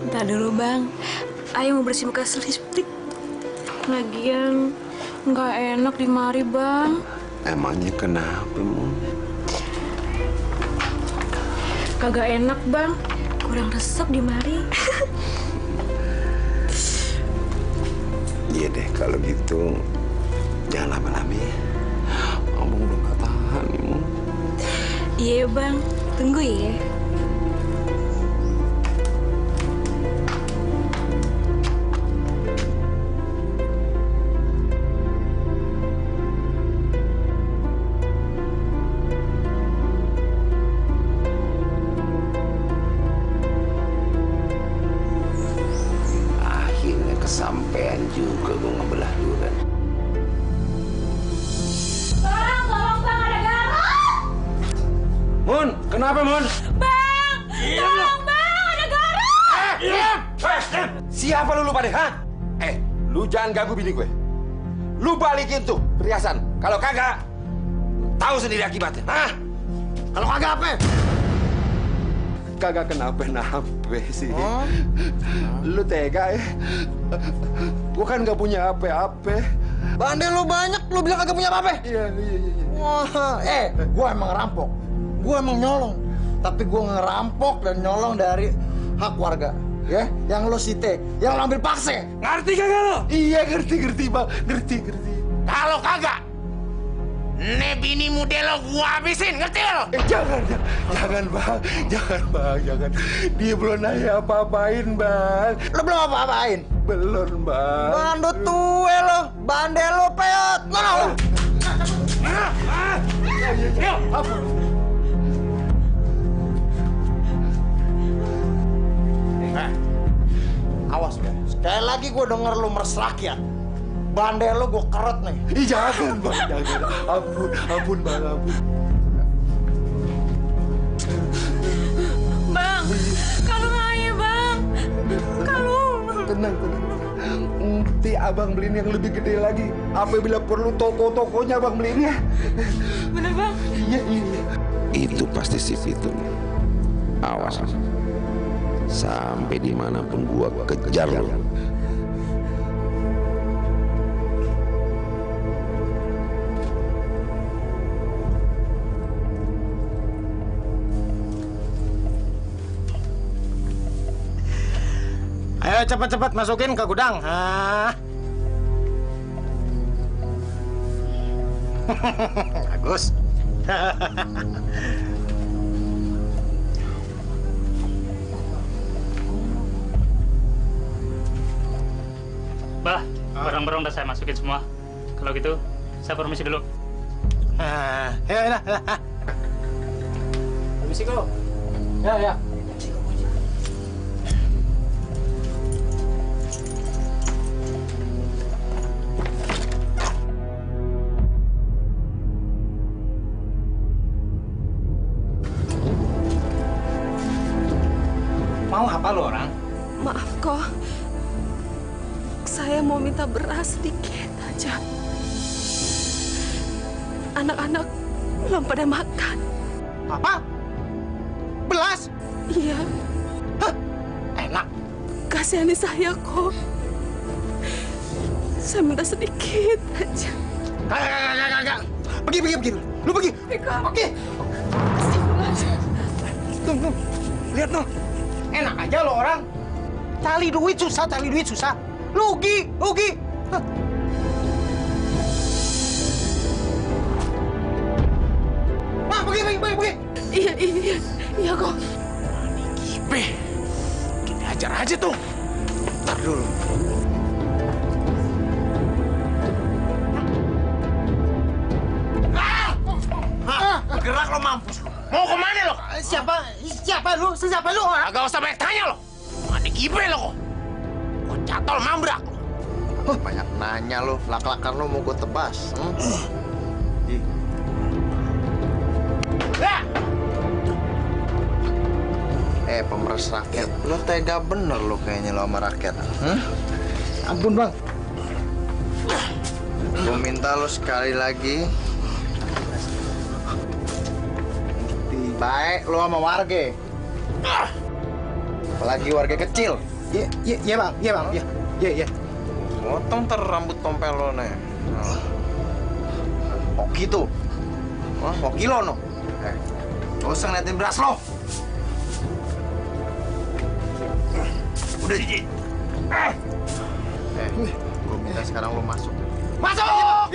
Ntar dulu bang, Ayah mau bersih muka listrik. Lagian nggak enak di mari bang. Emangnya kenapa, Mon? Kagak enak bang, kurang resep di mari. Iya deh, kalau gitu jangan lama-lama ya. Abang udah gak tahan nih, Mon. Iya bang, tunggu ya. Kesampean juga gue ngebelah durian. Bang, tolong bang, ada garuk. Mon, kenapa Mon? Bang, tolong bang, ada garuk. Diam! Siapa lu pada, ha? Lu jangan ganggu bini gue. Lu balikin tuh perhiasan. Kalau kagak, tahu sendiri akibatnya, ha? Kalau kagak apa? Kagak kenapa-napa sih. Oh? Lu tega ya? Gua kan gak punya apa-apa. Bandel lu banyak, lu bilang kagak punya apa-apa? Iya. Wah, gua emang ngerampok. Gua emang nyolong. Tapi gua ngerampok dan nyolong dari hak warga. Ya, yang lo site, yang lo ambil paksa. Ngerti kagak lo? Iya, ngerti, Bang. Ngerti. Kalau kagak, nih bini muda lo gua habisin, ngerti lo? Jangan, Bang. Jangan. Dia belum nanya apa-apain, Bang. Lo belum apa-apain? Belum, Bang. Bandut tue lo, bandel lo peot. Mana lo? Ayo, apa? Awas, Ben. Sekali lagi gue denger lo meres rakyat. Bandel lo gue keret nih. Ih, jangan, Bang. Jangan. Ampun, Bang. Ampun. Bang, kalau Ayah bang, kalau. Tenang. Nanti abang beliin yang lebih gede lagi. Apabila perlu toko-tokonya abang beliin ya. Bener bang? Iya. Itu pasti si Fitur. Awas. Sampai dimanapun gua kejar lo. Ayo cepat-cepat masukin ke gudang. Bagus. Bah, barang-barang udah saya masukin semua. Kalau gitu, saya permisi dulu. Ya. Permisi kok. Ya. Mau apa lo orang? Maaf kok, saya mau minta beras sedikit aja. Anak-anak belum pada makan. Apa? Belas? Iya, Enak. kasihani saya kok. Saya minta sedikit aja. Kagak. Pergi. Lu pergi. Pergi. Tunggu. Lihat no. Enak aja lo orang. Cari duit susah. Rugi. Hah. Wah, pergi. Iya kok. Gipe, kita ajar aja tuh. Ntar dulu. Bergerak lo mampus lo. Mau kemana lo? Siapa lu? Agak usah banyak tanya lo. Ada gipe lo kok. Kok catol mambrak lo. Banyak nanya lu, lak-lakan lu mau gue tebas. Pemeres rakyat. Lu tega bener lu kayaknya lo sama rakyat. Ampun, Bang. Gue minta lu sekali lagi. Baik lu sama warga. Apalagi warga kecil. Iya bang, iya. Potong ntar rambut tompel lo nih. Hoki tuh. Wah, hoki lo no. Gak usah ngeliatin beras lo. Udah Ji. Gue minta sekarang lo masuk. Masuk!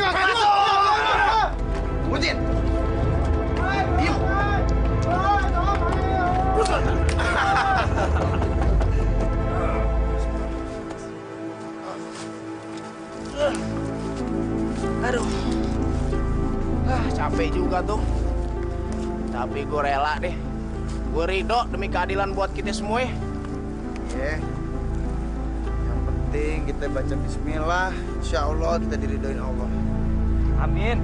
Mutin! Diam! Aduh. Capek juga tuh. Tapi gue rela deh. Gue ridho demi keadilan buat kita semua ya. Iya. Yang penting kita baca bismillah. Insya Allah kita diridhoin Allah. Amin.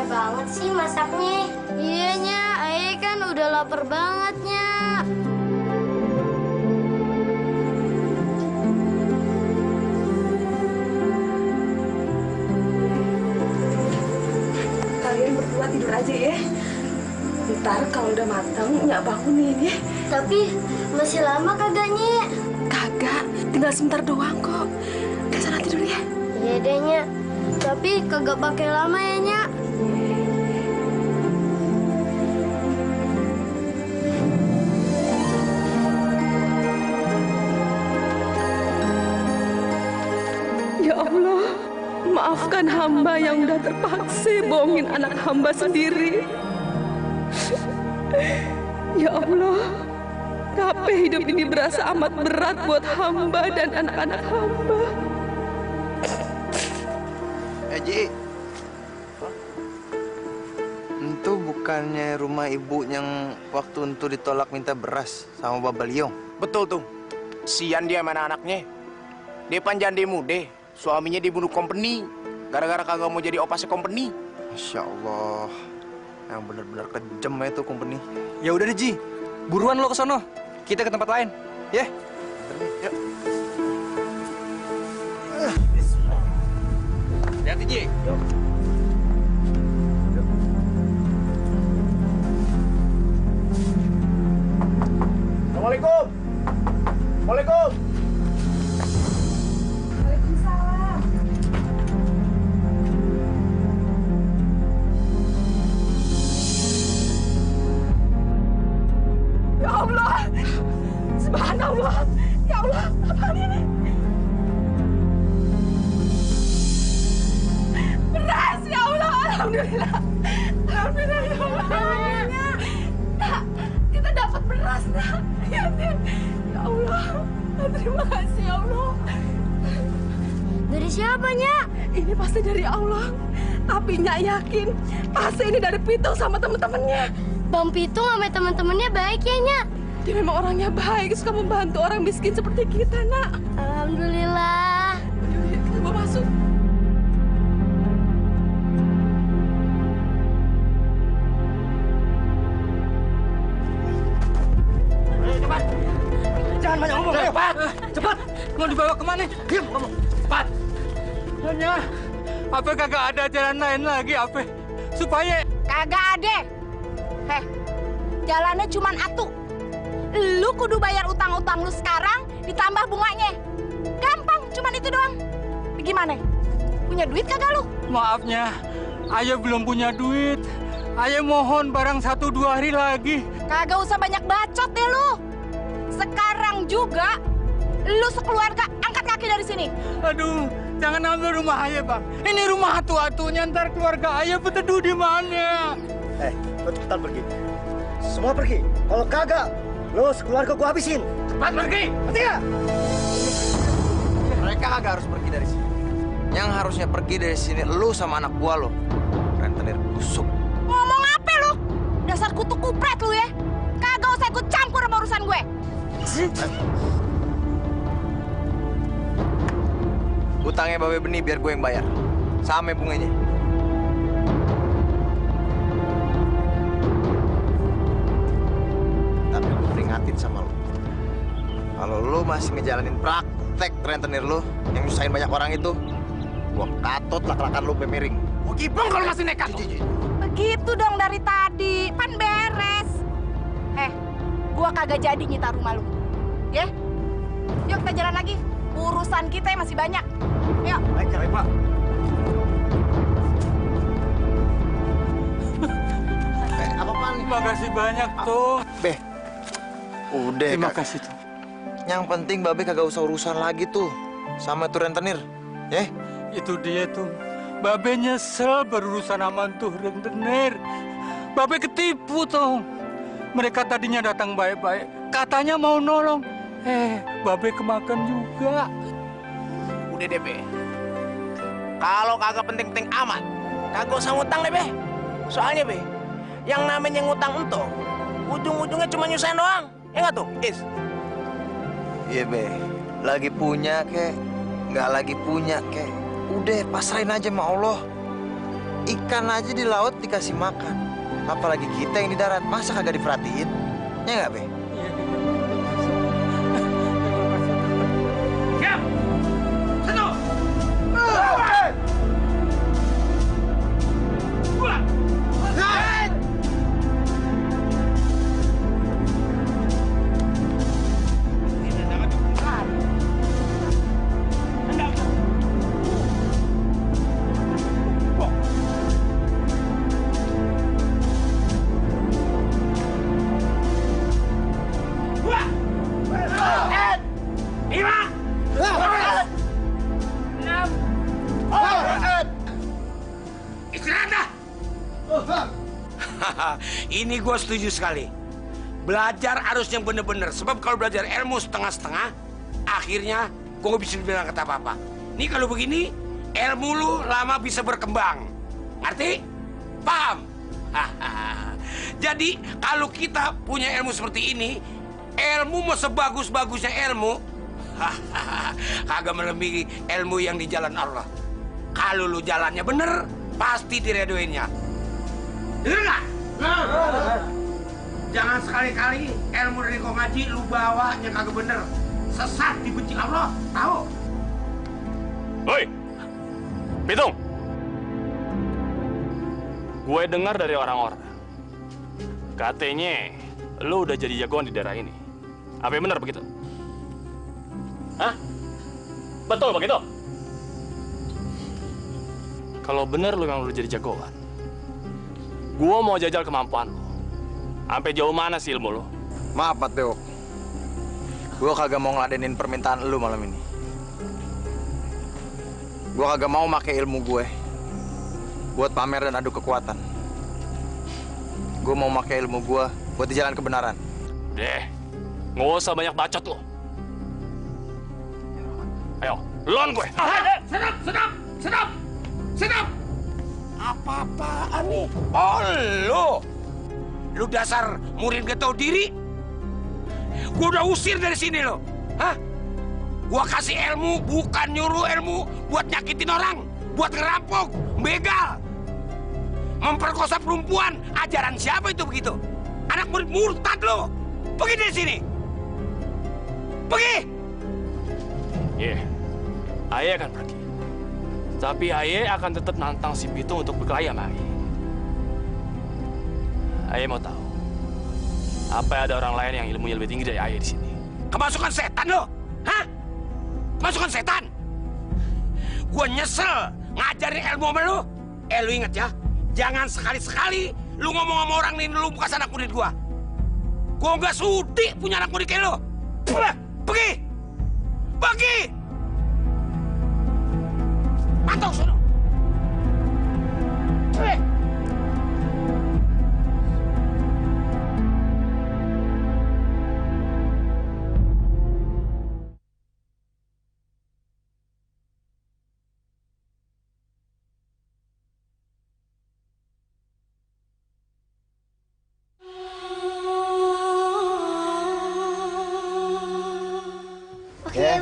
Banget sih masaknya. Iya, Nya. Ayah kan udah lapar banget, Nya. Kalian berdua tidur aja ya. Ntar kalau udah matang, Nya bangunin ya. Tapi masih lama kagak, Nya? Kagak, tinggal sebentar doang kok. Ke sana tidur ya. Iya deh, Nya. Tapi kagak pakai lama ya, Nya. Ya Allah, maafkan hamba yang udah terpaksa bohongin anak hamba sendiri. Ya Allah, tapi hidup ini berasa amat berat buat hamba dan anak-anak hamba. Ji, itu bukannya rumah ibu yang waktu itu ditolak minta beras sama Baba Liong? Betul tuh. Sian dia mana anaknya. Dia panjang mude. Suaminya dibunuh company. Gara-gara kagak mau jadi opasnya company. Masya Allah. Yang benar-benar kejam ya itu company. Ya udah deh Ji, buruan lo ke sono. Kita ke tempat lain, ya? Yuk. Hati-hati Ji. Assalamualaikum. Waalaikumsalam. Ya Allah, subhanallah. Ya Allah, apa ini? Beras, ya Allah, alhamdulillah. Alhamdulillah, ya Allah. Nak, kita dapat beras, nak. Ya Allah, terima kasih ya Allah. Dari siapa, Nya? Ini pasti dari Allah. Tapi Nyak yakin pasti ini dari Pitung sama temen-temennya. Bang Pitung sama teman-temannya baik ya, Nya? Dia memang orangnya baik, suka membantu orang miskin seperti kita, Nak. Alhamdulillah. Yuk, kita bawa masuk. Cepat! Jangan banyak ngomong, cepat! Cepat! Mau dibawa kemana? Diam ngomong, cepat! Nyonya, apa kagak ada jalan lain lagi, apa? Supaya... Kagak ada. Heh, jalannya cuman atu. Lu kudu bayar utang-utang lu sekarang, ditambah bunganya. Gampang, cuman itu doang. Gimana? Punya duit kagak lu? Maafnya, Ayah belum punya duit. Ayah mohon barang 1-2 hari lagi. Kagak usah banyak bacot deh lu. Sekarang juga, lu sekeluarga angkat kaki dari sini. Aduh, jangan ambil rumah Ayah, Bang. Ini rumah atu-atunya, ntar keluarga Ayah berteduh di mana? Lo cepetan pergi. Semua pergi. Kalau kagak, lo sekeluarga gua habisin. Cepat pergi! Ngerti nggak? Mereka kagak harus pergi dari sini. Yang harusnya pergi dari sini lu sama anak gua lo. Rentenir busuk. Ngomong apa lu? Dasar kutu kupret lu ya. Kagak usah ikut campur sama urusan gue. sih? Utangnya Babe Beni biar gue yang bayar. Sama bunganya. Tapi gue peringatin sama lo. Kalau lo masih ngejalanin praktek rentenir lo yang nyusahin banyak orang itu, gue katot lak-lakan lo miring. Gue kipong kalau masih nekat. Begitu dong dari tadi, pan beres. Gua kagak jadi nyita rumah lu. Ya? Yuk kita jalan lagi. Urusan kita masih banyak. Yuk. Baik, Pak. Apa-apaan nih? Terima kasih banyak, tuh. Be, udah. Terima kasih, tuh. Yang penting Babe kagak usah urusan lagi tuh sama tuh rentenir. Ya? Itu dia, tuh. Babe nyesel berurusan sama tuh rentenir. Babe ketipu, tuh. Mereka tadinya datang baik-baik, katanya mau nolong. Babe kemakan juga. Udah deh, Be. Kalau kagak penting-penting amat, kagak usah ngutang deh, Be. Soalnya, Be, yang namanya ngutang ento, ujung-ujungnya cuma nyusahin doang. Ya nggak tuh, Is? Iya, Be. Lagi punya, kek. Nggak lagi punya, kek. Udah, pasrahin aja sama Allah. Ikan aja di laut dikasih makan. Apalagi kita yang di darat, masa kagak diperhatiin? Ya nggak, Be? Siap! Satu! Ini gue setuju sekali. Belajar harus yang bener-bener. Sebab kalau belajar ilmu setengah-setengah, akhirnya gue gak bisa bilang kata apa-apa. Ini kalau begini, ilmu lu lama bisa berkembang. Ngerti? Paham? Jadi kalau kita punya ilmu seperti ini, ilmu mau sebagus-bagusnya ilmu, kagak melebihi ilmu yang di jalan Allah. Kalau lu jalannya bener, pasti diredoinnya. Dengar nggak? Jangan sekali-kali ilmu dari kau ngaji lu bawa yang kagak bener. Sesat dibenci Allah, tahu? Woi, Pitung. Gue dengar dari orang-orang, katanya lu udah jadi jagoan di daerah ini. Apa yang benar begitu? Hah? Betul begitu? Kalau benar lu yang udah jadi jagoan, gua mau jajal kemampuan lu. Sampai jauh mana sih ilmu lu? Maaf, Pak Teo. Gua kagak mau ngeladenin permintaan lu malam ini. Gua kagak mau pakai ilmu gue buat pamer dan adu kekuatan. Gua mau pakai ilmu gue buat di jalan kebenaran. Deh, nggak usah banyak bacot lu. Ayo, lawan gue. Sedap! Apa-apaan nih? Oh, lu dasar murid gak tahu diri. Gua udah usir dari sini lo. Hah? Gua kasih ilmu, bukan nyuruh ilmu buat nyakitin orang, buat ngerampok, begal, memperkosa perempuan. Ajaran siapa itu begitu? Anak murid murtad lo. Pergi dari sini. Pergi. Iya, Ayah akan pergi. Tapi Ayah akan tetap nantang si Pitung untuk berkelahi sama Ayah. Ayah mau tahu, apa ada orang lain yang ilmunya lebih tinggi dari Ayah di sini? Kemasukan setan lo? Hah? Kemasukan setan? Gua nyesel ngajarin ilmu sama lu. Lu inget ya, jangan sekali-sekali lu ngomong sama orang ini lu bekas anak murid gua. Gua nggak sudi punya anak murid kayak lu. Pergi! Pergi! Pantau sono.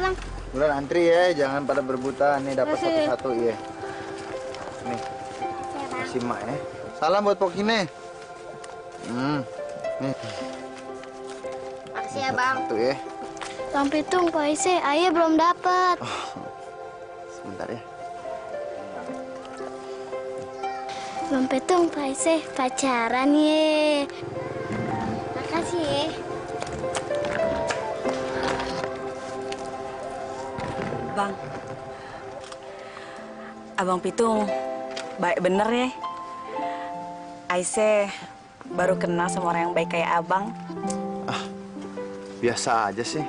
Bang. Bulan antri ya, jangan pada berebutan. Nih dapat satu-satu ya. Nih. Kasih Mak ya. Salam buat Pokine. Nih. Makasih ya, Bang. Satu ya. Bang Pitung, Pak Ise, Ayah belum dapat. Sebentar ya. Bang Pitung, Pak Ise, pacaran ye. Makasih ya. Bang, Abang Pitung, baik bener ya. Aisyah baru kenal sama orang yang baik kayak abang. Biasa aja sih.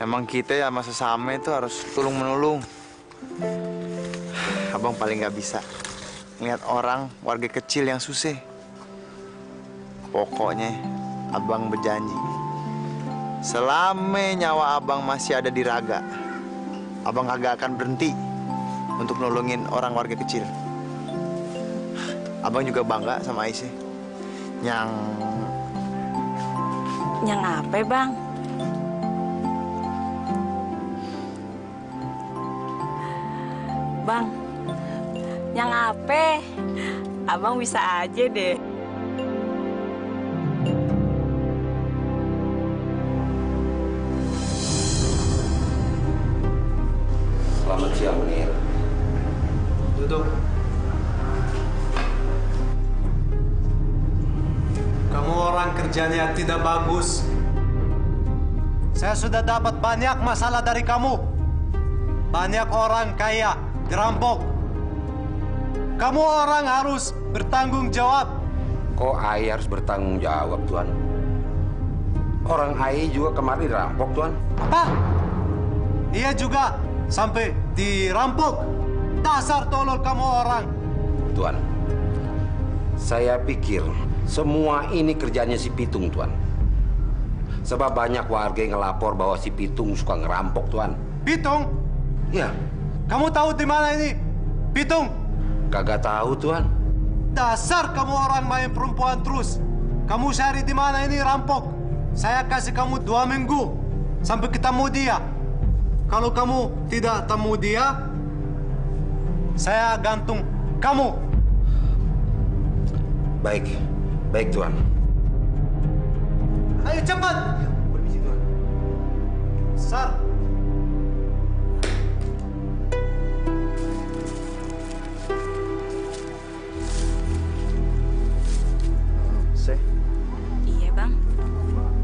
Emang kita ya sama sesama itu harus tulung-menulung. Abang paling nggak bisa ngeliat orang warga kecil yang susah. Pokoknya abang berjanji, selama nyawa abang masih ada di raga, abang kagak akan berhenti untuk nolongin orang warga kecil. Abang juga bangga sama Aisyah. Yang apa, Bang? Bang, yang apa? Abang bisa aja deh. Selamat siang, Munir. Duduk. Kamu orang kerjanya tidak bagus. Saya sudah dapat banyak masalah dari kamu. Banyak orang kaya dirampok. Kamu orang harus bertanggung jawab. Kok Ayah harus bertanggung jawab, Tuan? Orang Ayah juga kemarin dirampok, Tuan. Apa? Iya juga sampai dirampok. Dasar tolol kamu orang. Tuan, saya pikir semua ini kerjanya si Pitung, Tuan. Sebab banyak warga yang ngelapor bahwa si Pitung suka ngerampok, Tuan. Pitung? Ya. Kamu tahu di mana ini Pitung? Kagak tahu, Tuan. Dasar kamu orang main perempuan terus. Kamu cari di mana ini rampok. Saya kasih kamu 2 minggu sampai ketemu dia. Kalau kamu tidak temu dia, saya gantung kamu. Baik, baik, Tuan. Ayo cepat. Permisi, Tuan. Sar. Iya, Bang.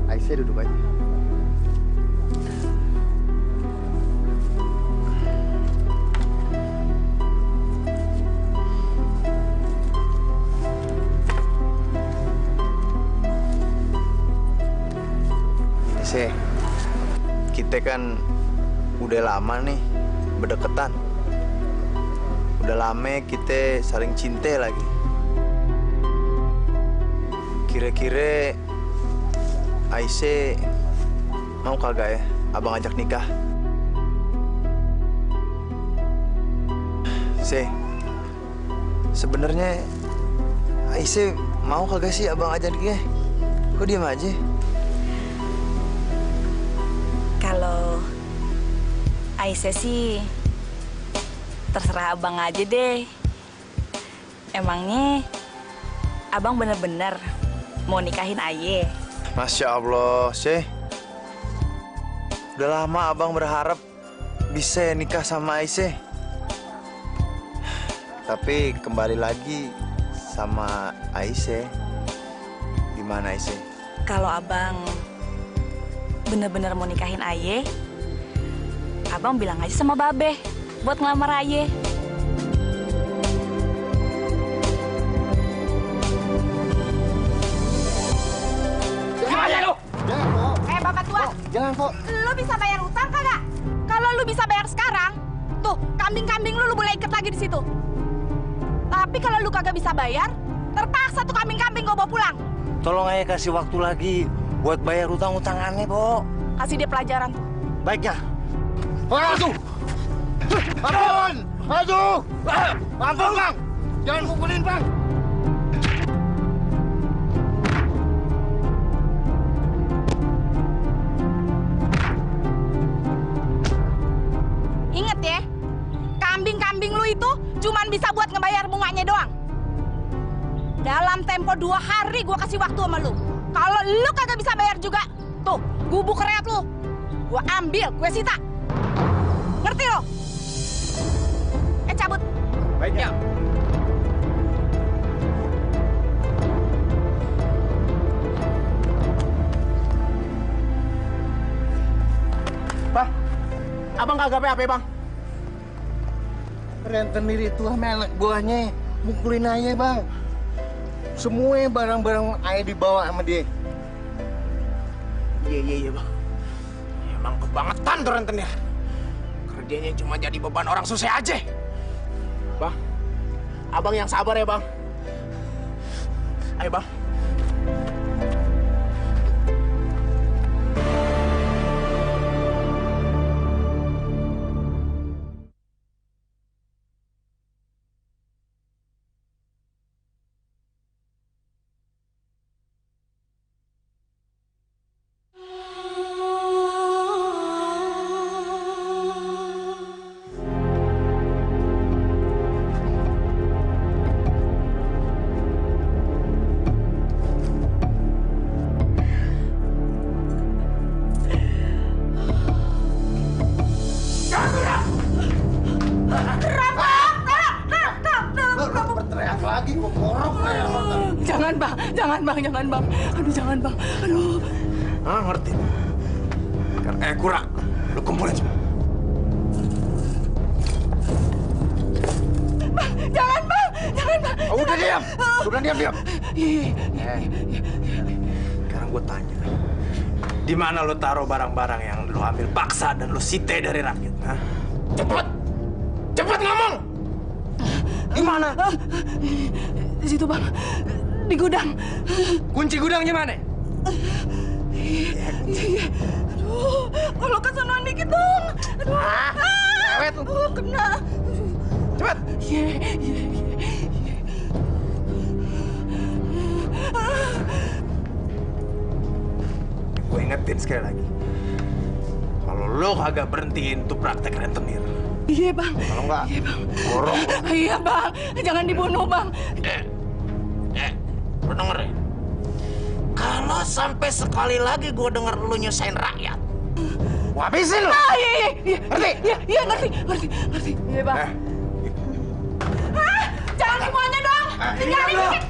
Aisyah duduk aja. Aisyah, kita kan udah lama nih berdekatan. Udah lama kita saling cinta lagi. Kira-kira Aisyah mau kagak ya abang ajak nikah? Sebenarnya Aisyah mau kagak sih abang ajak nikah? Kok diam aja? Kalau Aisyah sih terserah abang aja deh. Emangnya abang bener-bener mau nikahin Aye? Masya Allah, Syekh. Udah lama abang berharap bisa nikah sama Aisyah. Tapi kembali lagi sama Aisyah. Gimana Aisyah? Kalau abang bener-bener mau nikahin Aye, abang bilang aja sama Babe buat ngelamar Aye. Bapak tua, jangan kok. Lu bisa bayar utang kagak? Kalau lu bisa bayar sekarang, tuh kambing-kambing lu boleh ikat lagi di situ. Tapi kalau lu kagak bisa bayar, terpaksa tuh kambing-kambing gua bawa pulang. Tolong Ayah kasih waktu lagi buat bayar utang-utangannya, Bo. Kasih dia pelajaran tuh. Baiknya. Aduh! Aduh! Aduh! Ampun, Bang! Jangan pukulin, Bang! cuman bisa buat ngebayar bunganya doang. Dalam tempo 2 hari gue kasih waktu sama lu. Kalau lu kagak bisa bayar juga, tuh gubuk reot lu. Gue ambil, gue sita. Ngerti lo? Cabut. Baik ya. Bang, abang kagak apa-apa, Bang. Rentenir itu melek buahnya. Mukulin aja, Bang. Semua barang-barang ayah dibawa sama dia. Iya, Bang. Emang kebangetan tuh rentenir. Kerjanya cuma jadi beban orang susah aja. Bang, abang yang sabar ya, Bang. Ayo, Bang. Jangan bang. Aduh jangan bang. Aduh. Ah ngerti. Kurang. Lu kumpulin semua. Bang, jangan bang. Oh, udah diam. Diam. Sekarang gue tanya. Di mana lu taruh barang-barang yang lu ambil paksa dan lu sita dari rakyat? Hah? Cepet ngomong. Di mana? Di situ bang. Di gudang. Kunci gudangnya mana? Aduh, kalau kesonoan dikit dong. Aduh, kena. Cepat. Gue ingetin sekali lagi. Kalau lo kagak berhentiin tuh praktek rentenir. Iya bang. Kalau enggak, iya bang. Borong. Iya bang. Jangan dibunuh bang. Lu denger ya? Kalau sampai sekali lagi gue denger lu nyusahin rakyat, gue habisin lu. Iya. Ngerti? Iya, ngerti. Iya bang. Jangan semuanya dong. Tinggalin dikit.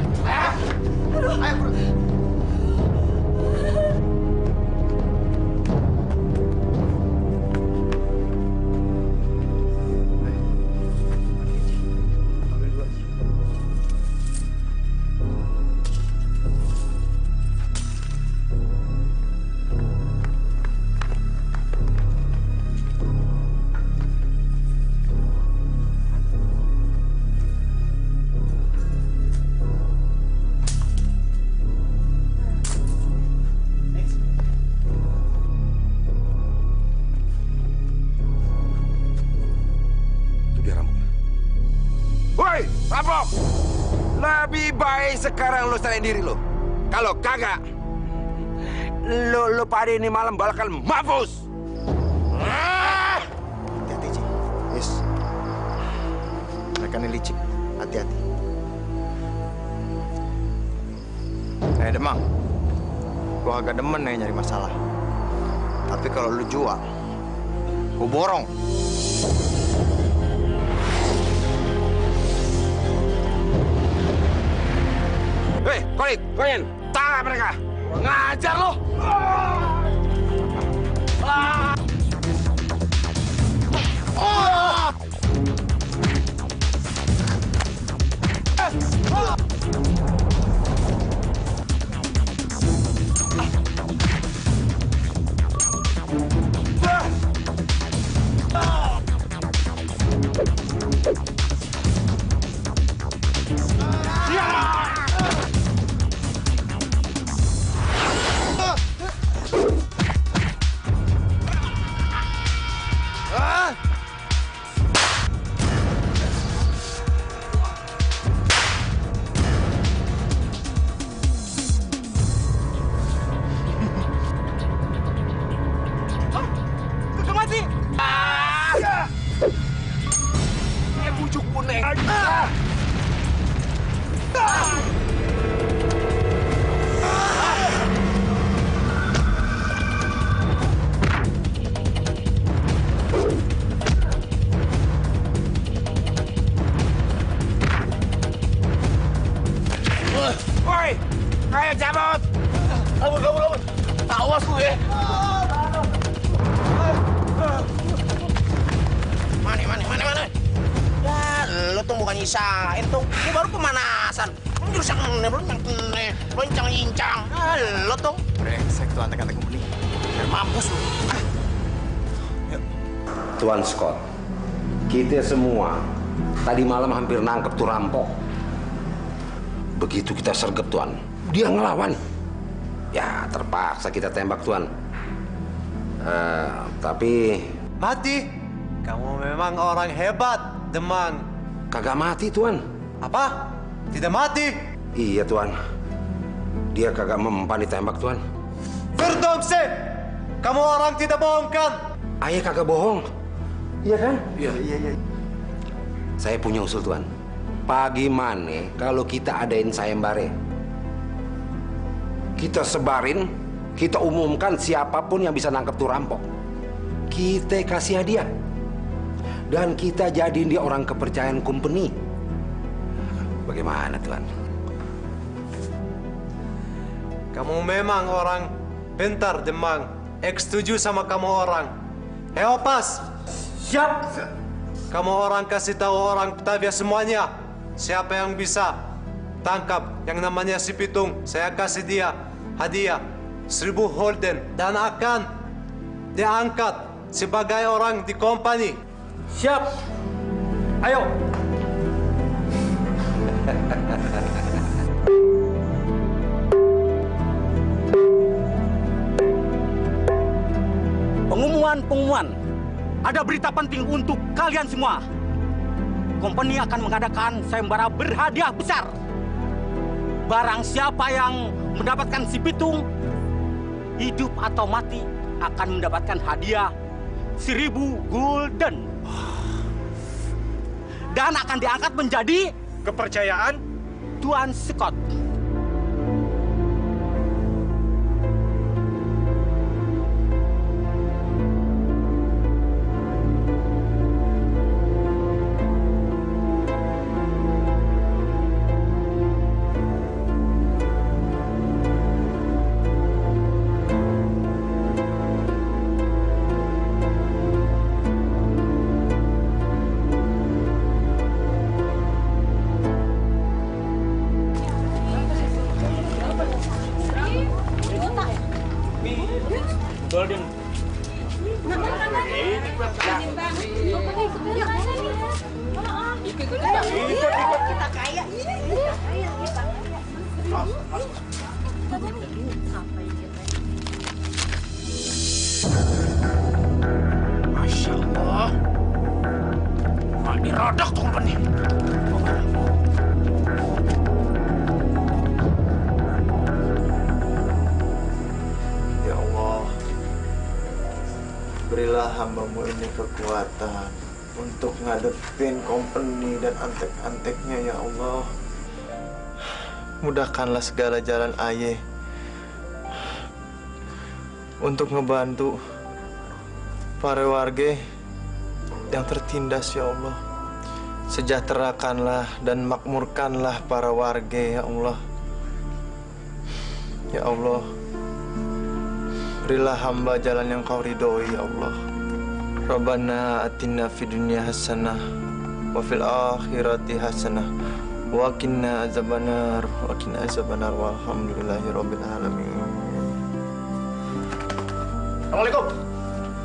Ayo, lebih baik sekarang lo serahin diri lo. Kalau kagak, lo pada ini malam bakal mampus. Hati-hati, Ci. Yes. Mereka ini licik. Hati-hati. Demang. Gua agak demen nih nyari masalah. Tapi kalau lu jual, gua borong. Hei, Koin, tangkap mereka. Ngajar lo. Awas lu ya. Mana. Ya, lo tuh bukan nyisain tuh. Ini baru pemanasan. Jurus yang loncang-yincang. Lo tuh. Brengsek tuh antek-antek kumpeni. Biar mampus lu. Tuan Scott, kita semua tadi malam hampir nangkep tuh rampok. Begitu kita sergap, Tuan, dia ngelawan. Ya, terpaksa kita tembak, Tuan. Tapi... Mati? Kamu memang orang hebat, Demang. Kagak mati, Tuan. Apa? Tidak mati? Iya, Tuan. Dia kagak mempan ditembak, Tuan. Verdomse! Kamu orang tidak bohong kan? Ayah kagak bohong. Iya kan? Iya. Saya punya usul, Tuan. Pagi mana kalau kita adain sayembara? Kita sebarin, kita umumkan siapapun yang bisa nangkep tuh rampok. Kita kasih hadiah. Dan kita jadiin dia orang kepercayaan company. Bagaimana, Tuan? Kamu memang orang pintar, Demang. Setuju sama kamu orang. Heopas! Siap! Kamu orang kasih tahu orang Batavia semuanya. Siapa yang bisa tangkap yang namanya si Pitung, saya kasih dia hadiah 1000 holden dan akan diangkat sebagai orang di company. Siap! Ayo! Pengumuman. Ada berita penting untuk kalian semua. Company akan mengadakan sayembara berhadiah besar. Barang siapa yang mendapatkan si Pitung, hidup atau mati, akan mendapatkan hadiah 1000 gulden. Dan akan diangkat menjadi kepercayaan Tuan Scott. Golden. Kita kaya. Masya Allah. Nggak dirodok tuh company. Ya Allah, berilah hamba-Mu ini kekuatan untuk ngadepin company dan antek-anteknya ya Allah. Mudahkanlah segala jalan Ayah untuk ngebantu para warga yang tertindas ya Allah. Sejahterakanlah dan makmurkanlah para warga ya Allah. Ya Allah, berilah hamba jalan yang Kau ridhoi ya Allah. Rabbana atina fid dunya hasanah wa fil akhirati hasanah wa qina azabannar walhamdulillahi rabbil alamin. Assalamualaikum.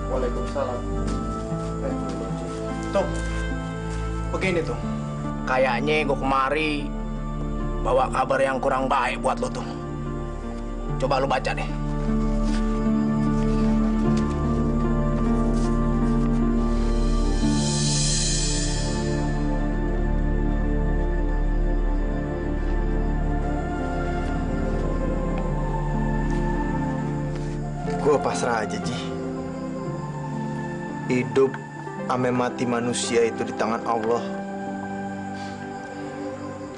Waalaikumsalam. Tuh, begini tuh. Kayaknya gue kemari bawa kabar yang kurang baik buat lo tuh. Coba lo baca deh. Gue pasrah aja, Ji. Hidup ame mati manusia itu di tangan Allah.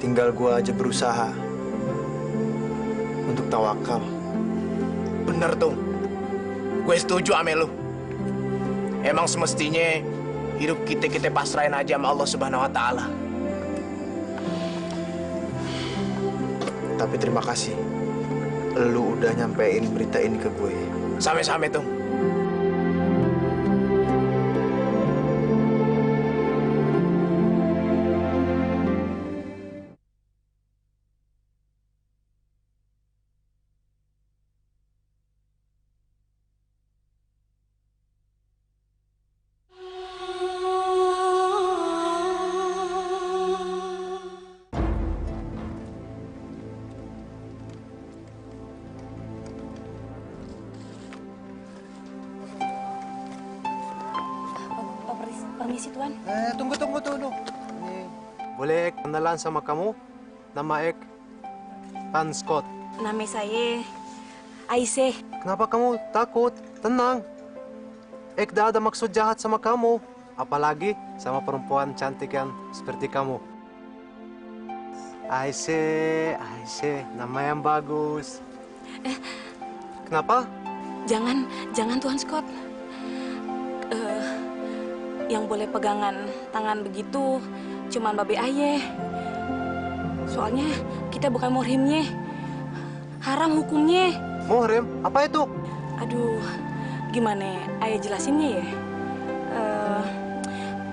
Tinggal gue aja berusaha untuk tawakal. Bener tuh. Gue setuju ame lu. Emang semestinya hidup kita pasrahin aja sama Allah Subhanahu wa Ta'ala. Tapi terima kasih. Lu udah nyampein berita ini ke gue. Same-same, Tung. Permisi, Tuan. Tunggu. Boleh kenalan sama kamu? Nama Ek Tan Scott. Nama saya Aisyah. Kenapa kamu takut? Tenang. Ek tidak ada maksud jahat sama kamu. Apalagi sama perempuan cantik yang seperti kamu. Aisyah, nama yang bagus. Kenapa? Jangan Tuan Scott. Yang boleh pegangan tangan begitu cuman babe Aye. Soalnya kita bukan muhrimnya. Haram hukumnya. Muhrim? Apa itu? Aduh, gimana Aye jelasinnya ya?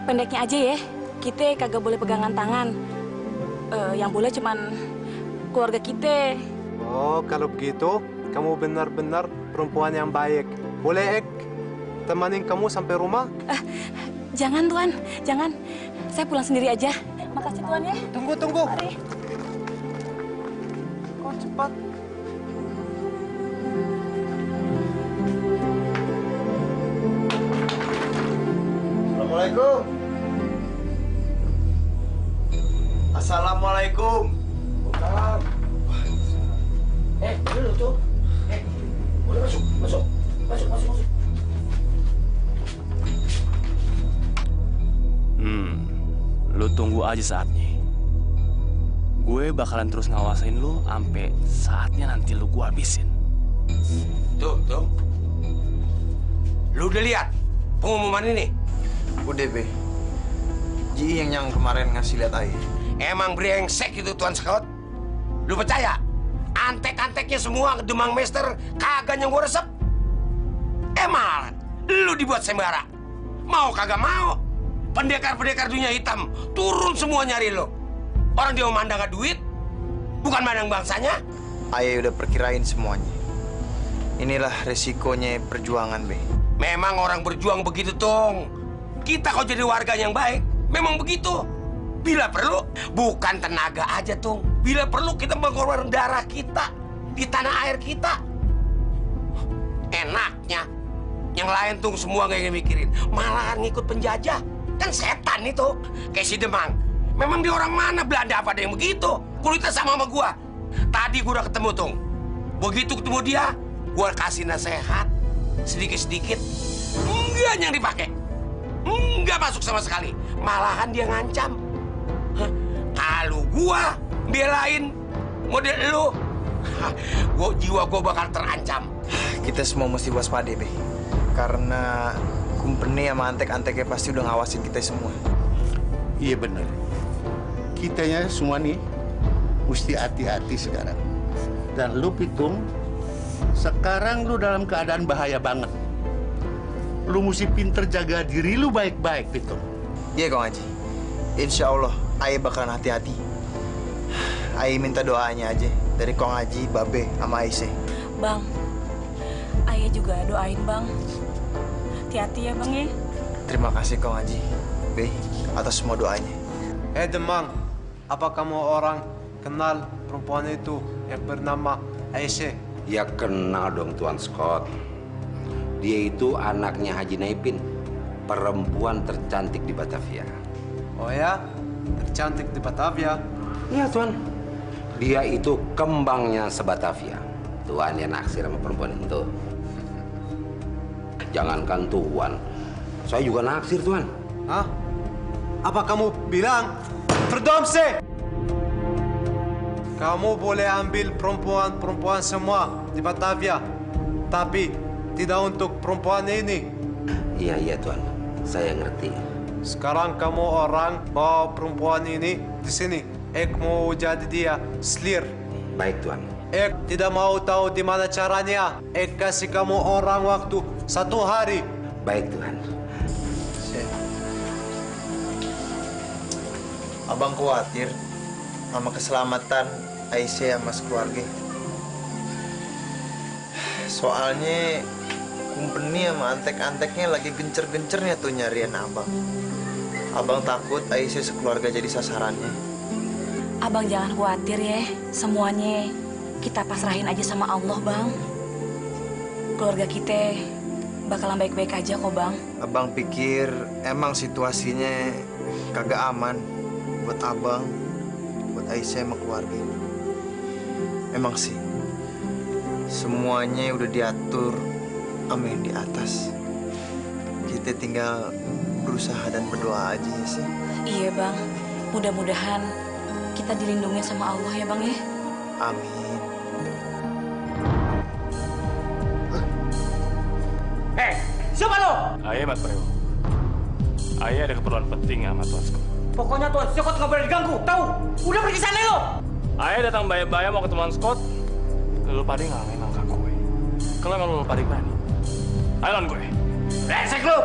Pendeknya aja ya, kita kagak boleh pegangan tangan. Yang boleh cuman keluarga kita. Oh, kalau begitu, kamu benar-benar perempuan yang baik. Boleh Ek temanin kamu sampai rumah? Jangan Tuan, jangan. Saya pulang sendiri aja. Makasih Tuan ya. Tunggu. Mari. Kok cepat? Assalamualaikum. Assalamualaikum. Salam. Dulu tuh. Boleh masuk. Lu tunggu aja saatnya. Gue bakalan terus ngawasin lu sampai saatnya nanti lu gua habisin. Tuh. Lu udah lihat pengumuman ini? Udah, Be. Ji yang kemarin ngasih lihat Aye. Emang brengsek itu Tuan Scott. Lu percaya? Antek-anteknya semua Demang Master kagak yang gua resep. Malah lu dibuat sembara. Mau kagak mau. Pendekar-pendekar dunia hitam turun semua nyari lo. Orang dia mau mandang duit, bukan mandang bangsanya. Aye udah perkirain semuanya. Inilah resikonya perjuangan, Be. Memang orang berjuang begitu, Tung. Kita kalau jadi warga yang baik, memang begitu. Bila perlu, bukan tenaga aja, Tung. Bila perlu kita mengorbankan darah kita di tanah air kita. Enaknya, yang lain Tung semua nggak mikirin, malahan ngikut penjajah. Kan setan itu, kayak si Demang. Memang dia orang mana, Belanda apa ada yang begitu? Kulitnya sama gua. Tadi gua udah ketemu, Tung. Begitu ketemu dia, gua kasih nasihat sedikit-sedikit. Enggak yang dipakai. Enggak masuk sama sekali. Malahan dia ngancam. Kalau gua belain model lu, jiwa gua bakal terancam. Kita semua mesti waspada, Be. Karena company sama antek-anteknya pasti udah ngawasin kita semua. Iya bener. Kitanya semua nih mesti hati-hati sekarang. Dan lu Pitung, sekarang lu dalam keadaan bahaya banget. Lu mesti pinter jaga diri lu baik-baik, Pitung. Iya, Kong Haji. Insya Allah, Aye bakalan hati-hati. Aye minta doanya aja dari Kong Haji, Babe, sama Aisyah. Bang, Aye juga doain Bang. Hati-hati ya Bang ya. Terima kasih Kong Haji, Be, atas semua doanya. Demang, apa kamu orang kenal perempuan itu yang bernama Aisyah? Ya kenal dong Tuan Scott. Dia itu anaknya Haji Naipin, perempuan tercantik di Batavia. Oh ya? Tercantik di Batavia? Iya Tuan. Dia itu kembangnya sebatavia. Tuan yang naksir sama perempuan itu. Jangankan Tuan, saya juga naksir Tuan. Hah? Apa kamu bilang? Verdomse! Kamu boleh ambil perempuan-perempuan semua di Batavia, tapi tidak untuk perempuan ini. Iya Tuan, saya ngerti. Sekarang kamu orang bawa perempuan ini di sini. Ek mau jadi dia selir. Baik Tuan. tidak mau tahu di mana caranya. Kasih kamu orang waktu 1 hari. Baik, Tuhan. Abang khawatir sama keselamatan Aisyah sama keluarga. Soalnya kumpeni sama antek-anteknya lagi gencer-gencernya tuh nyariin abang. Abang takut Aisyah sekeluarga jadi sasarannya. Abang jangan khawatir ya, semuanya kita pasrahin aja sama Allah, Bang. Keluarga kita bakalan baik-baik aja kok, Bang. Abang pikir emang situasinya kagak aman buat abang, buat Aisyah sama keluarga. Emang sih, semuanya udah diatur sama yang di atas. Kita tinggal berusaha dan berdoa aja ya sih. Iya, Bang. Mudah-mudahan kita dilindungi sama Allah ya, Bang ya. Amin. Siapa lo? Ayah Mas Prewo. Ayah ada keperluan penting sama Tuan Scott. Pokoknya Tuan Scott nggak boleh diganggu, tahu? Udah pergi sana lo. Ayah datang bayar-bayar mau ketemu Tuan Scott. Lu pada ngalahin langkah gue. Kalau emang lu pada berani, ayo lawan gue. Resek lu.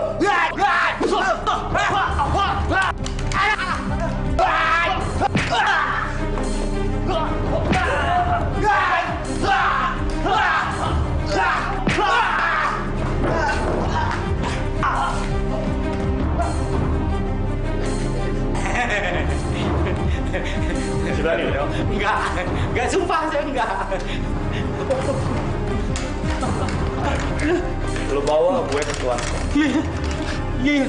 Berani dong? Enggak, sumpah saya enggak. Lu bawa gue ke Tuan Scott. Iya.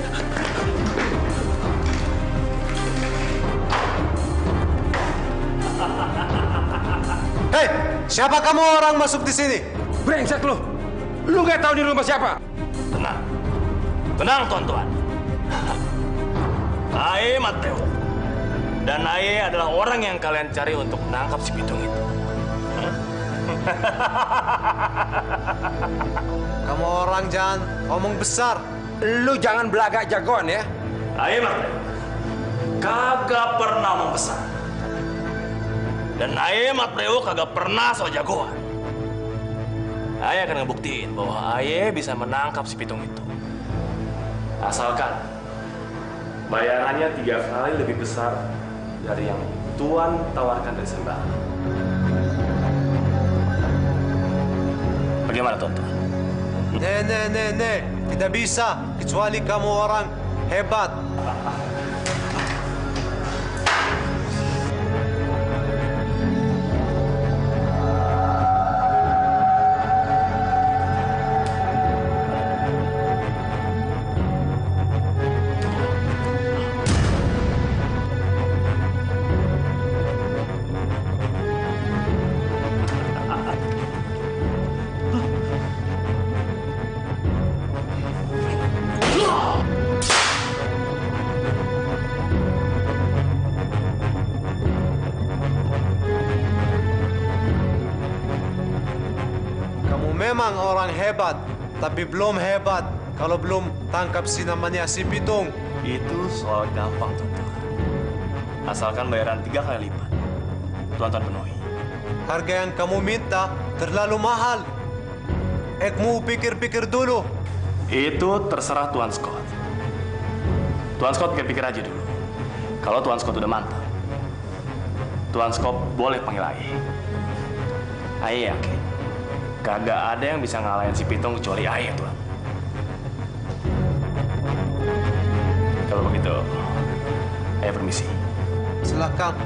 Hei, siapa kamu orang masuk di sini? Brengsek lu! Lu nggak tahu di rumah siapa? Tenang. Tenang, Tuan-Tuan. Aye Mateo. Dan Aye adalah orang yang kalian cari untuk menangkap si pitung itu. Kamu orang jangan ngomong besar. Lu jangan belagak jagoan ya. Aye Mateo. Kagak pernah membesar. Dan Aye Mateo kagak pernah so jagoan. Aye akan ngebuktiin bahwa Aye bisa menangkap si pitung itu. Asalkan bayarannya 3 kali lebih besar dari yang Tuan tawarkan dari Sembara. Bagaimana, Tuan-Tuan? Nih. Tidak bisa, kecuali kamu orang hebat. Memang orang hebat, tapi belum hebat kalau belum tangkap si namanya si pitung. Itu soal gampang, Tuan-Tuan. Asalkan bayaran 3 kali lipat. Tuan-Tuan penuhi. Harga yang kamu minta terlalu mahal. Mau pikir-pikir dulu. Itu terserah Tuan Scott. Tuan Scott pikir-pikir aja dulu. Kalau Tuan Scott udah mantap, Tuan Scott boleh panggil Aye. Aye yakin kagak ada yang bisa ngalahin si pitung kecuali Aye, Tuan. Kalau begitu, Aye permisi. Silakan.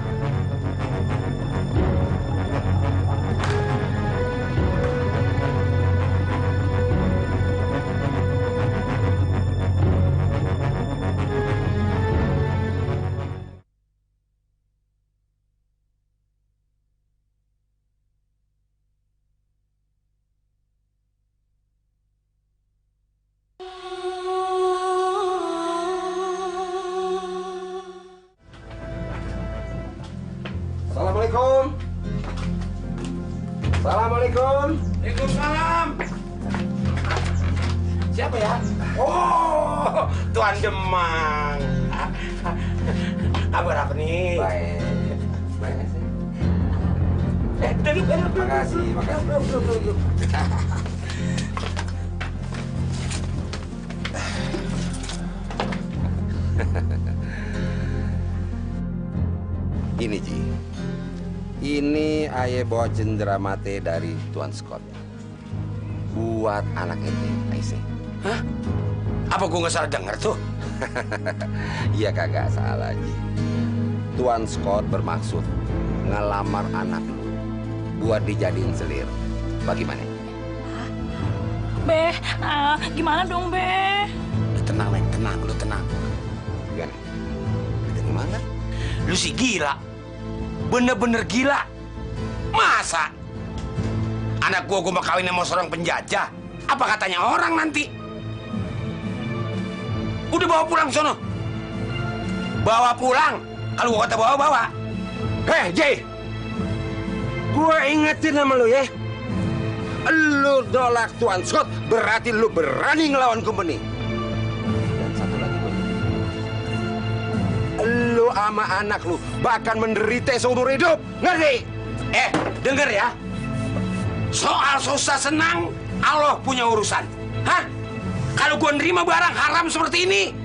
Assalamualaikum. Assalamualaikum. Waalaikumsalam. Siapa ya? Oh, Tuan Demang. Kabar apa nih? Baik. Baik sih. Makasih. Ini Ji, ini ayah bawa cenderamate dari Tuan Scott buat anak ente, Aisyah. Hah? Apa gua nggak salah dengar tuh? Iya kagak salah Ji. Tuan Scott bermaksud ngelamar anak lu buat dijadiin selir. Bagaimana? Be, gimana dong, Be? Lu tenang, Neng. Lu tenang. Gimana? Dari mana? Lu sih gila. Bener-bener gila. Masa? Anak gua mau kawin sama seorang penjajah? Apa katanya orang nanti? Udah bawa pulang sono. Bawa pulang. Kalau gua kata bawa. Hei, Jay. Gua ingetin sama lu ya. Lu nolak Tuan Scott, berarti lu berani ngelawan company. Dan satu lagi gua. Lu sama anak lu bahkan menderita seumur hidup. Ngerti? Denger ya. Soal susah senang, Allah punya urusan. Hah? Kalau gua nerima barang haram seperti ini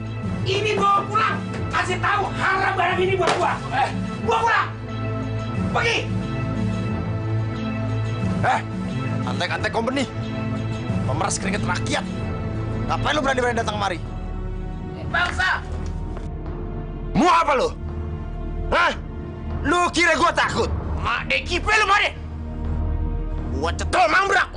bawa pulang. Kasih tahu haram barang ini buat gua. Bawa pulang. Pergi. Antek-antek company. Pemeras keringet rakyat. Ngapain lu berani-berani datang kemari? Bangsa! Mau apa lu? Hah? Lu kira gua takut? Mak dekipe lu, Mak. Gua cetel mambrak.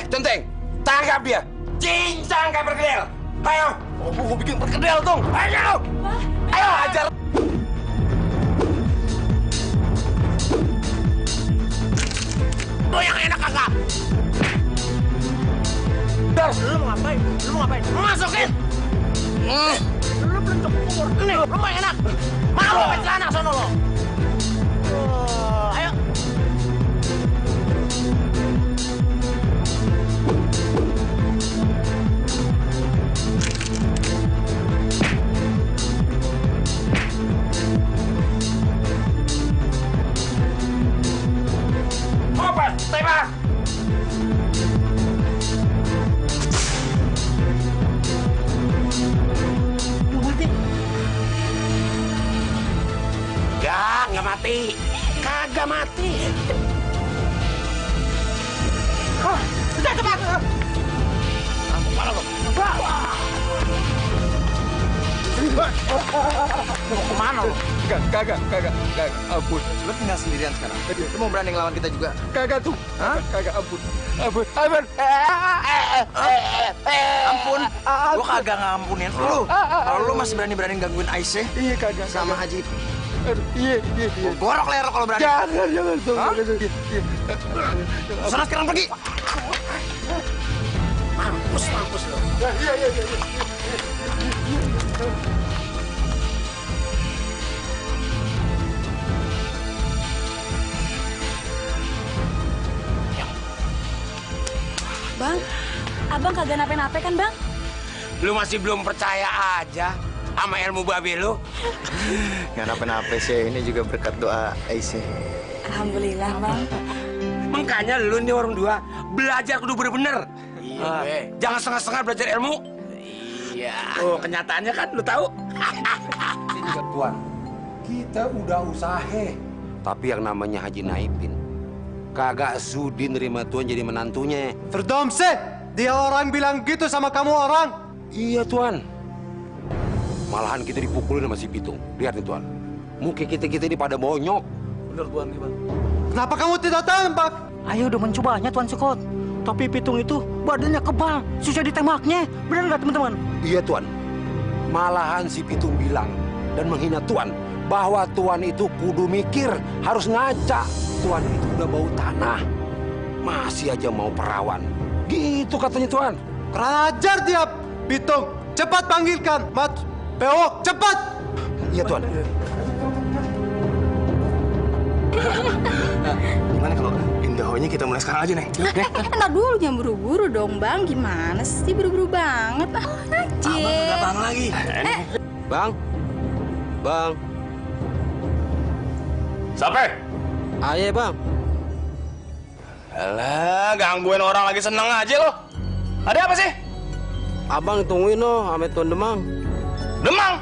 Centeng, tangkap dia. Cincang kayak perkedel. Ayo. Gua bikin perkedel, dong. Ayo. Ayo, ajar. Lu yang enak kagak? Lu mau ngapain? Masukin. Lu belum cukup umur. Ini lu mau enak. Malu pakai celana sono lo. Ayo. Open, tembak. Nggak mati. Kagak mati. Udah cepat. Mana lo? Mau kemana lo? Kagak. Ampun. Lu tinggal sendirian sekarang. Lu mau berani ngelawan kita juga? Kagak tuh. Hah? Kagak, ampun. Ampun. Gua kagak ngampunin lu. Kalau lu masih berani-berani gangguin Aisyah. Iya, kagak. Sama Haji. Iya. Gorok leher lo kalau berani. Jangan. Sana sekarang pergi. Mampus lo. Iya. Bang, abang kagak nape-nape kan, Bang? Lu masih belum percaya aja sama ilmu babe lu? Nggak napa-napa sih, ini juga berkat doa Aisyah. Alhamdulillah, Bang. Makanya lu nih orang dua belajar kudu bener-bener. Iya, jangan setengah-setengah belajar ilmu. Iya. Oh, kenyataannya kan lu tahu. Tuan, kita udah usaha. Tapi yang namanya Haji Naipin kagak sudi nerima Tuan jadi menantunya. Verdomse! Dia orang bilang gitu sama kamu orang. Iya, Tuan. Malahan kita dipukulin sama si Pitung. Lihat nih, Tuan. Muka kita ini pada bonyok. Bener, Tuan, Bang. Kenapa kamu tidak tembak? Ayo udah mencobanya, Tuan Scott. Tapi Pitung itu badannya kebal, susah ditembaknya. Benar nggak, teman-teman? Iya, Tuan. Malahan si Pitung bilang dan menghina Tuan bahwa Tuan itu kudu mikir, harus ngaca. Tuan itu udah bau tanah. Masih aja mau perawan. Gitu katanya, Tuan. Kurang ajar dia, Pitung. Cepat panggilkan, Mat. Pewok, cepat! Iya, Tuan. Gimana kalau indahonya kita mulai sekarang aja, Neng? Ntar dulu, jangan buru-buru dong, Bang. Gimana sih buru-buru banget? Abang bang lagi. Bang. Sampai. Ayo, Bang. Alah, gangguin orang lagi seneng aja lo. Ada apa sih? Abang tungguin no, ame Tuan Demang. Demang?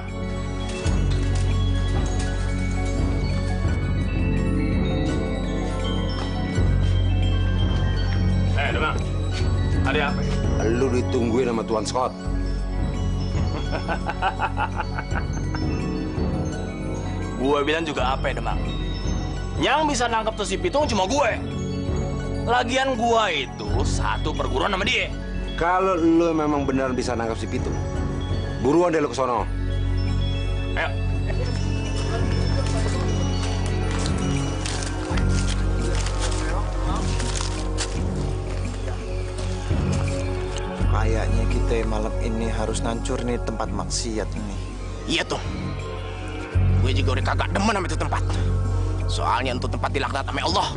Demang. Ada apa? Lu ditungguin sama Tuan Scott. Gue bilang juga apa ya, Demang? Yang bisa nangkep tuh si Pitung cuma gue. Lagian gue itu satu perguruan sama dia. Kalau lu memang benar bisa nangkap si Pitung, buruan deh lu ke sono. Ayo. Kayaknya kita malam ini harus ngancur nih tempat maksiat ini. Iya tuh. Gue juga udah kagak demen sama itu tempat. Soalnya untuk tempat dilaknat sama Allah.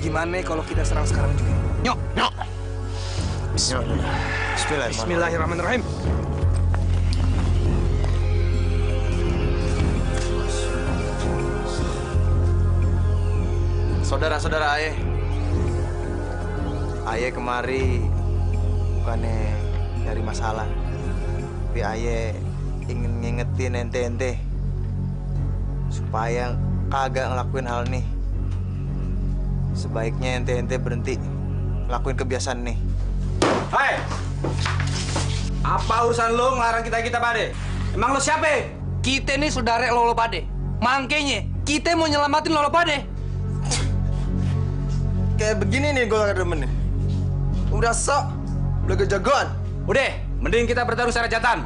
Gimana kalau kita serang sekarang juga? Nyok, nyok. Bismillahirrahmanirrahim. Saudara-saudara Aye kemari bukannya nyari masalah, tapi Aye ingin ngingetin ente-ente supaya kagak ngelakuin hal nih. Sebaiknya ente-ente berhenti ngelakuin kebiasaan nih. Hai, apa urusan lo ngelarang kita pade? Emang lo siapa? Kita nih saudara lo pade. Makanya kita mau nyelamatin lo pade. Kayak begini nih gue gak demen nih. Udah sok, udah kejagoan. Udah, mending kita bertaruh secara jantan.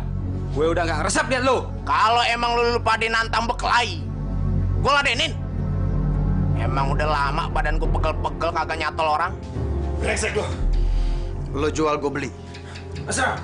Gue udah gak ngeresep liat lo. Kalau emang lu pade nantang berkelahi, gue ladenin. Emang udah lama badan gue pegel-pegel kagak nyatol orang. Brengsek lo. Lo jual gue beli. Asal.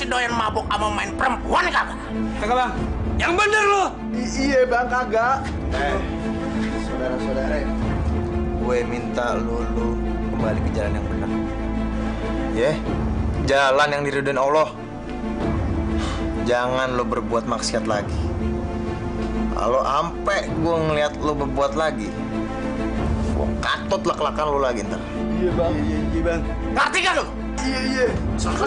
Doyan mabuk sama main perempuan kagak? Kagak bang, yang bener lo. Iya bang kagak. Saudara-saudara, gue minta lu kembali ke jalan yang benar. Ya, jalan yang diridhoin Allah. Jangan lo berbuat maksiat lagi. Kalau ampe gue ngeliat lo berbuat lagi, gue katut lak-lakan lo lagi ntar. Iya bang. Iya bang. Ngerti gak lo? Iya. Sana.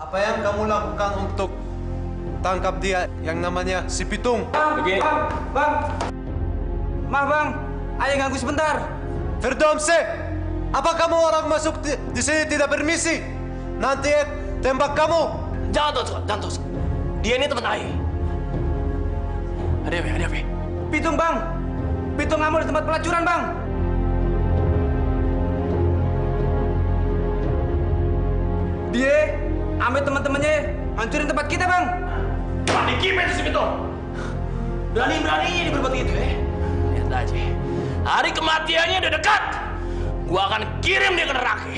Apa yang kamu lakukan untuk tangkap dia yang namanya si Pitung? Begini. Bang. Maaf bang, ayo ganggu sebentar. Firdomse, apa kamu orang masuk di sini tidak permisi? Nanti tembak kamu. Jangan tuh. Dia ini teman Ayah. Ada apa? Pitung bang. Pitung ngamuk di tempat pelacuran bang. Dia ambil teman-temannya hancurin tempat kita bang. Berani gimana si Pitung? Berani-beraninya dia berbuat gitu ya. Lihat aja. Hari kematiannya udah dekat. Gua akan kirim dia ke neraka.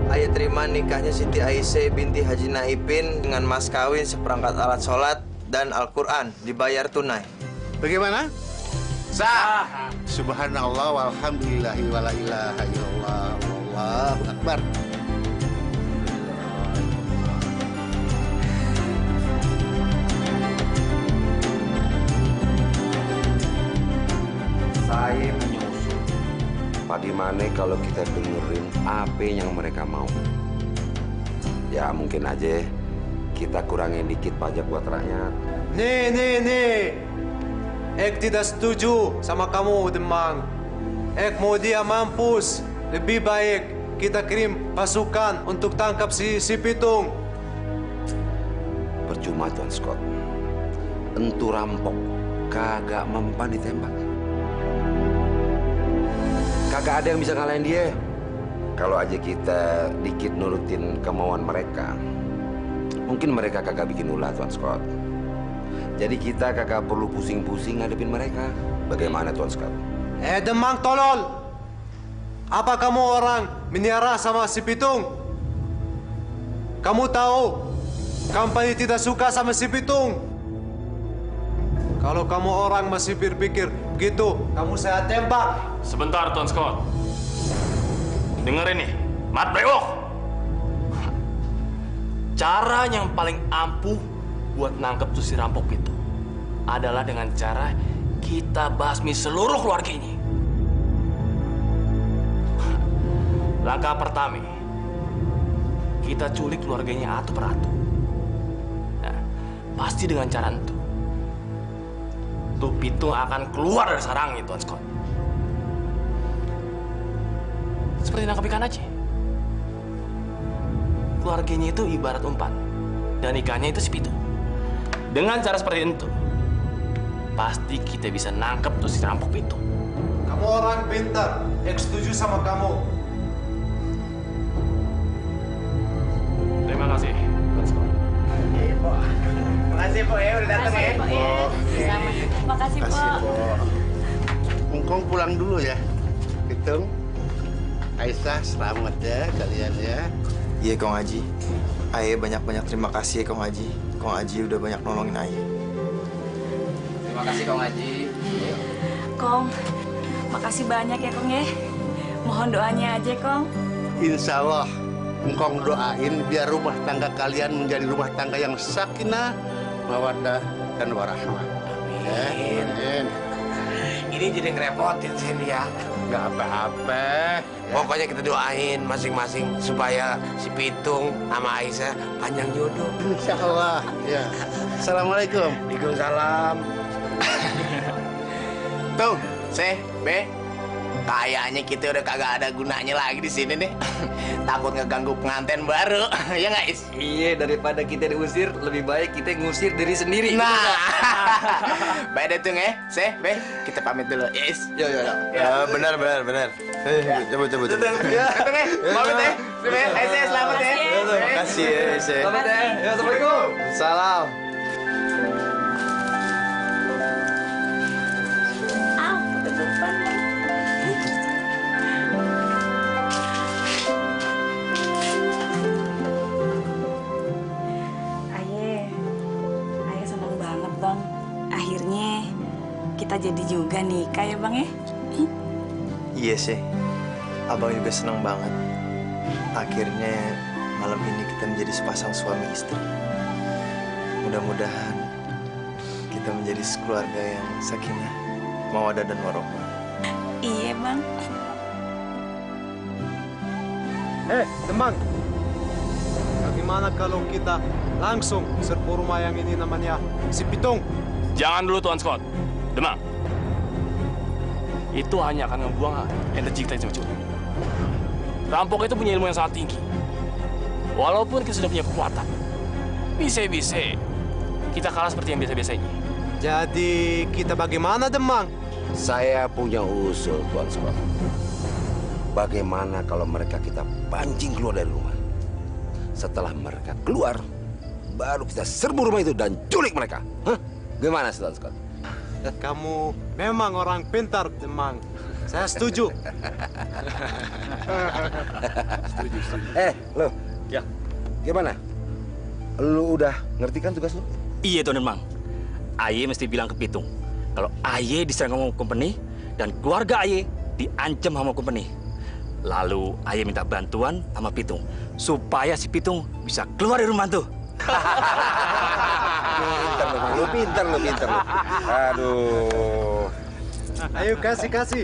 Ayah terima nikahnya Siti Aisyah binti Haji Naipin dengan mas kawin seperangkat alat sholat dan Al-Quran dibayar tunai. Bagaimana? Sah. Subhanallah walhamdulillahi wala ilaha illallah wallahu akbar. Aye punya usul. Bagaimana kalau kita dengerin apa yang mereka mau? Ya mungkin aja kita kurangin dikit pajak buat rakyat. Nih. Ek tidak setuju sama kamu, Demang. Ek mau dia mampus. Lebih baik kita kirim pasukan untuk tangkap si Pitung. Percuma, Tuan Scott. Entu rampok kagak mempan ditembak. Kagak ada yang bisa ngalahin dia. Kalau aja kita dikit nurutin kemauan mereka, mungkin mereka kagak bikin ulah, Tuan Scott. Jadi kita kagak perlu pusing-pusing ngadepin mereka. Bagaimana, Tuan Scott? Demang tolol! Apa kamu orang meniara sama si Pitung? Kamu tahu, company tidak suka sama si Pitung. Kalau kamu orang masih berpikir begitu, kamu saya tembak. Sebentar, Tuan Scott. Dengerin nih, Mat Brewok. Cara yang paling ampuh buat nangkep tuh si rampok itu adalah dengan cara kita basmi seluruh keluarganya. Langkah pertama, kita culik keluarganya atu per atu. Nah, pasti dengan cara itu, tuh Pitung akan keluar dari sarangnya, Tuan Scott. Seperti nangkep ikan aja. Keluarganya itu ibarat umpan, dan ikannya itu si Pitung. Dengan cara seperti itu, pasti kita bisa nangkep tuh si rampok Pitung. Kamu orang pintar, yang setuju sama kamu. Terima kasih, Tuan Scott. Makasih, Po, ya udah datang ya. Makasih, Po. Engkong pulang dulu ya. Pitung, Aisyah, selamat ya kalian ya. Iya, Kong Haji. Aye banyak-banyak terima kasih ya, Kong Haji. Kong Haji udah banyak nolongin Aye. Terima kasih, Kong Haji. Kong, makasih banyak ya, Kong ya. Mohon doanya aja, Kong. Insya Allah, engkong doain biar rumah tangga kalian menjadi rumah tangga yang sakinah, mawaddah, dan warahmah. Amin. Ini jadi ngerepotin sini ya. Nggak apa-apa. Pokoknya kita doain masing-masing supaya si Pitung sama Aisyah panjang jodoh. Insya Allah. Ya. Assalamualaikum. Waalaikumsalam. Tuh, B. Kayaknya kita udah kagak ada gunanya lagi di sini nih. Takut ngeganggu pengantin baru. Ya nggak, Is? Iya, daripada kita diusir, lebih baik kita ngusir diri sendiri. Nah, baik deh, Tung, B. Kita pamit dulu, ya, Is? Yo. Benar. Coba. Tung, pamit ya. B, Aisyah, selamat ya. Terima kasih ya, Aisyah. Selamat ya. Ya, Assalamualaikum. Salam. Ayah senang banget, Bang. Akhirnya kita jadi juga nikah ya, Bang ya? Iya sih, abang juga senang banget. Akhirnya malam ini kita menjadi sepasang suami istri. Mudah-mudahan kita menjadi sekeluarga yang sakinah, mawaddah dan warahmah. Iya, Bang. Demang. Bagaimana kalau kita langsung serbu rumah yang ini namanya si Pitung? Jangan dulu, Tuan Scott. Demang. Itu hanya akan ngebuang energi kita yang cuma. Rampok itu punya ilmu yang sangat tinggi. Walaupun kita sudah punya kekuatan, bisa-bisa kita kalah seperti yang biasa-biasanya. Jadi kita bagaimana, Demang? Saya punya usul, Tuan Scott. Bagaimana kalau mereka kita pancing keluar dari rumah? Setelah mereka keluar, baru kita serbu rumah itu dan culik mereka. Hah? Gimana, Tuan Scott? Kamu memang orang pintar, Demang. Saya setuju. Setuju. Lo. Ya. Gimana? Lu udah ngerti kan tugas lu? Iya, Tuan Demang. Aye mesti bilang ke Pitung kalau Aye diserang sama company dan keluarga Aye diancam sama company. Lalu Aye minta bantuan sama Pitung supaya si Pitung bisa keluar dari rumah tuh. Pintar lu. Aduh. Ayo kasih.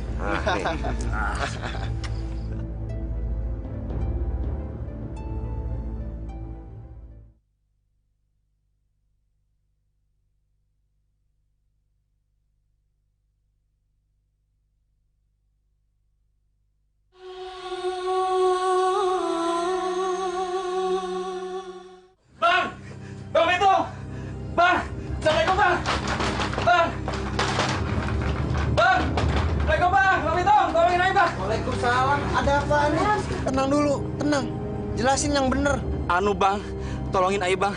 Bang Pitung! Bang! Assalamualaikum, Bang! Bang! Bang! Assalamualaikum, Bang! Bang Pitung! Tolongin aja, Bang! Waalaikumsalam. Ada apa nih? Tenang dulu, tenang. Jelasin yang bener. Anu, Bang. Tolongin aja, Bang.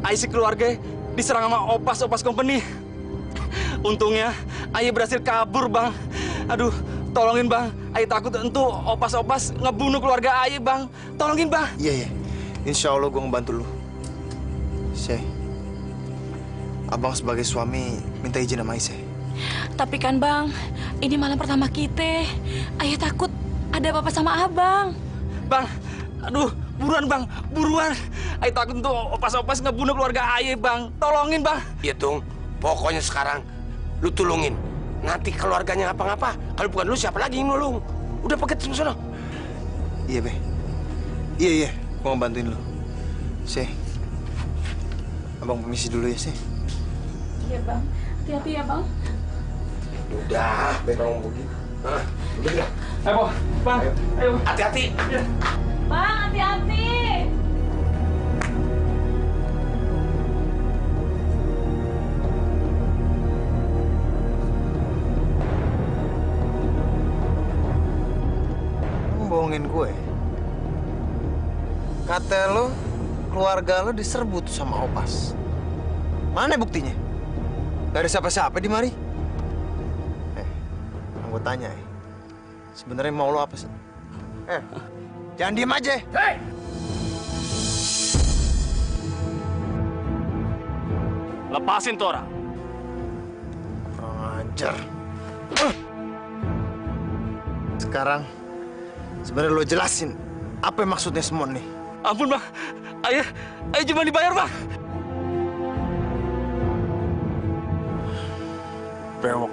Ayo si keluarga diserang sama opas company. Untungnya, Ayo berhasil kabur, Bang. Aduh, tolongin, Bang. Ayo takut entu opas ngebunuh keluarga Ayo, Bang. Tolongin, Bang. Iya. Insya Allah gue ngebantu lu. Syekh, abang sebagai suami minta izin sama Aisyah. Tapi kan Bang, ini malam pertama kita. Ayah takut ada apa-apa sama abang. Bang, aduh, buruan Bang, buruan. Ayah takut tuh opas ngebunuh keluarga Ayah, Bang. Tolongin, Bang. Iya, Tung. Pokoknya sekarang lu tulungin. Nanti keluarganya ngapa-ngapa, kalau bukan lu siapa lagi yang nolong? Udah paket semua. Iya, Be. Iya. Gua mau bantuin lu. Syekh, abang permisi dulu ya, Syekh. Iya, Bang. Hati-hati ya, Bang. Udah, Bang begitu. Udah ya. Ayo, Bang. Ayo. Hati-hati. Bang, hati-hati. Lu bohongin gue. Kata lu, keluarga lu diserbu tuh sama opas. Mana buktinya? Gak ada siapa-siapa di mari. Yang gue tanya, sebenarnya mau lo apa sih? Jangan diem aja. Hei! Lepasin tuh orang. Kurang ajar. Sekarang, sebenarnya lo jelasin apa yang maksudnya semua nih. Ampun, Bang. Ayah cuma dibayar, Bang. Bewok.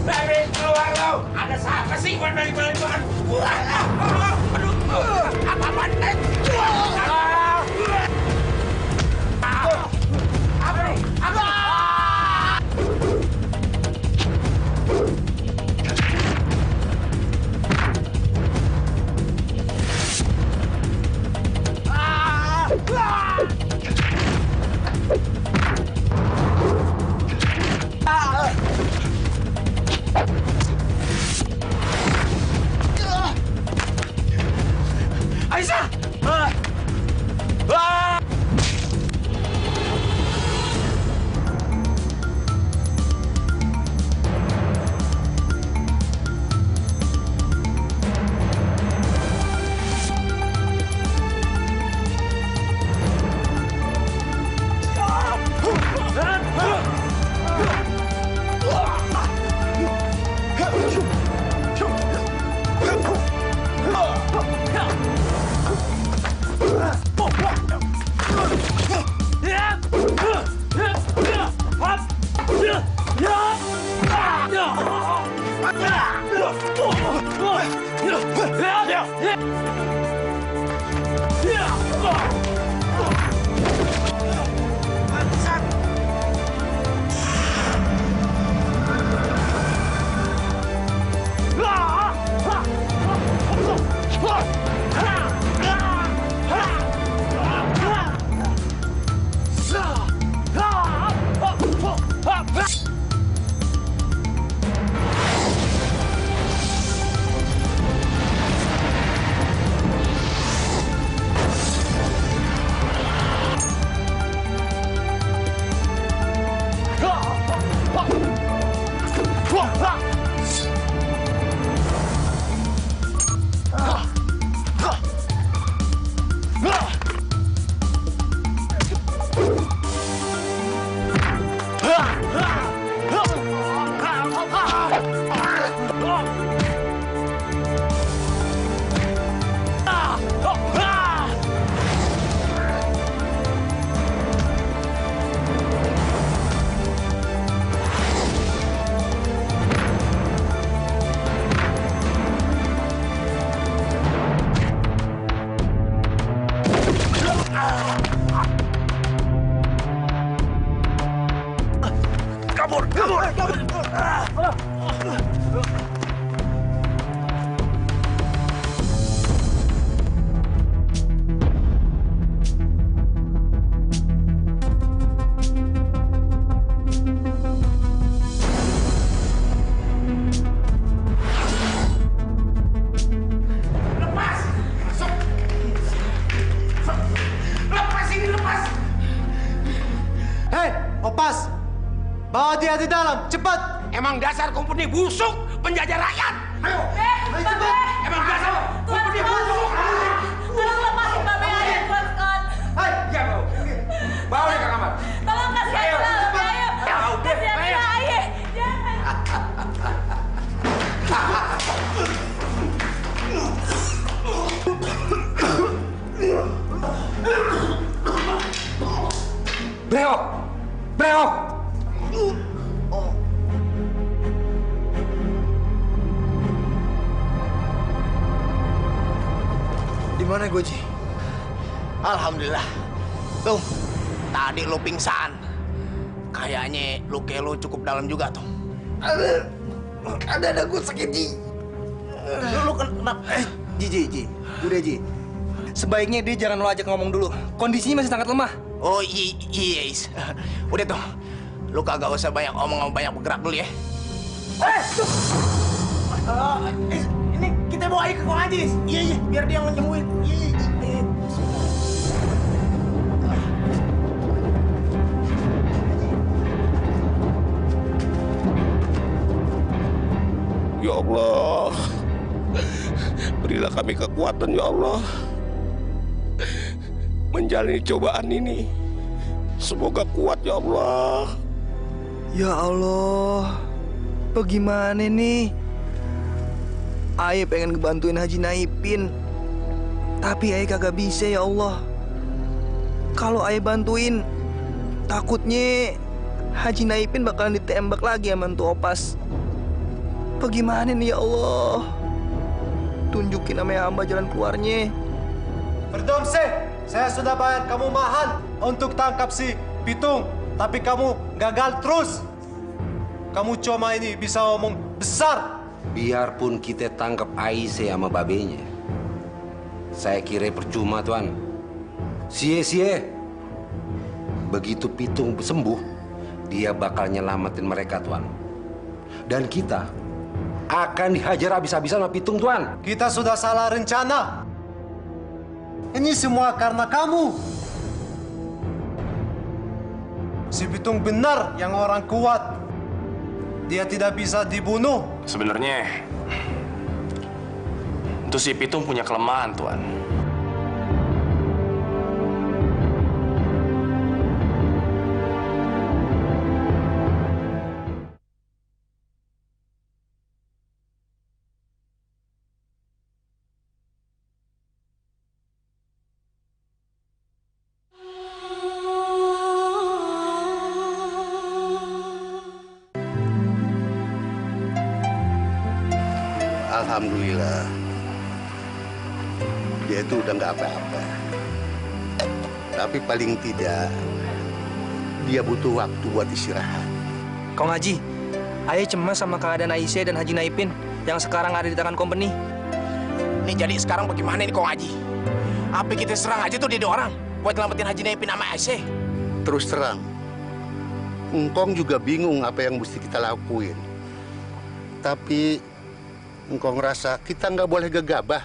Naik, keluar lo. Ada siapa sih buat balik-balik banget? Aduh, apa-apaan? Aisyah! Kabur. Opas, bawa dia di dalam, cepat! Emang dasar kompeni busuk, penjajah rakyat. Ayo, cepat! Emang dasar kompeni busuk. Tolong lepasin Babe Ayah, Tuan Scott. Hai, ya bau. Bawa dia ke kamar. Tolong kasih air Babe Ayah. Kasih air Ayah. Breok! Breok! Di mana gue, Ji? Alhamdulillah. Tuh, tadi lo pingsan. Kayaknya luka lo cukup dalam juga, tuh. Ada gue sakit, Ji. Lu kenapa? Ji. Udah, Ji. Sebaiknya dia jangan lo ajak ngomong dulu. Kondisinya masih sangat lemah. Oh iya, udah tuh. Lu kagak usah banyak omong, banyak bergerak dulu ya. Ini kita bawa aja ke Kong Ajis. Iya, biar dia nyembuhin. Iya. Ya Allah, berilah kami kekuatan ya Allah menjalani cobaan ini. Semoga kuat ya Allah. Ya Allah, bagaimana nih? Ayah pengen ngebantuin Haji Naipin, tapi Ayah kagak bisa ya Allah. Kalau Ayah bantuin, takutnya Haji Naipin bakalan ditembak lagi sama Mantu Opas. Bagaimana nih ya Allah? Tunjukin sama hamba jalan keluarnya. Berdomse, saya sudah bayar kamu mahal untuk tangkap si Pitung, tapi kamu gagal terus. Kamu cuma ini bisa omong besar. Biarpun kita tangkap Aisyah sama babenya, saya kira percuma, Tuan. Sia-sia. Begitu Pitung sembuh, dia bakal nyelamatin mereka, Tuan. Dan kita akan dihajar habis-habisan sama Pitung, Tuan. Kita sudah salah rencana. Ini semua karena kamu. Si Pitung benar yang orang kuat. Dia tidak bisa dibunuh. Sebenarnya itu si Pitung punya kelemahan, Tuan. Alhamdulillah, dia itu udah nggak apa-apa. Tapi paling tidak, dia butuh waktu buat istirahat. Kong Haji, Ayah cemas sama keadaan Aisyah dan Haji Naipin yang sekarang ada di tangan company. Ini jadi sekarang bagaimana nih Kong Haji? Apa kita serang aja tuh dia orang buat nyelamatin Haji Naipin sama Aisyah? Terus terang, Engkong juga bingung apa yang mesti kita lakuin. Tapi Engkong rasa kita nggak boleh gegabah.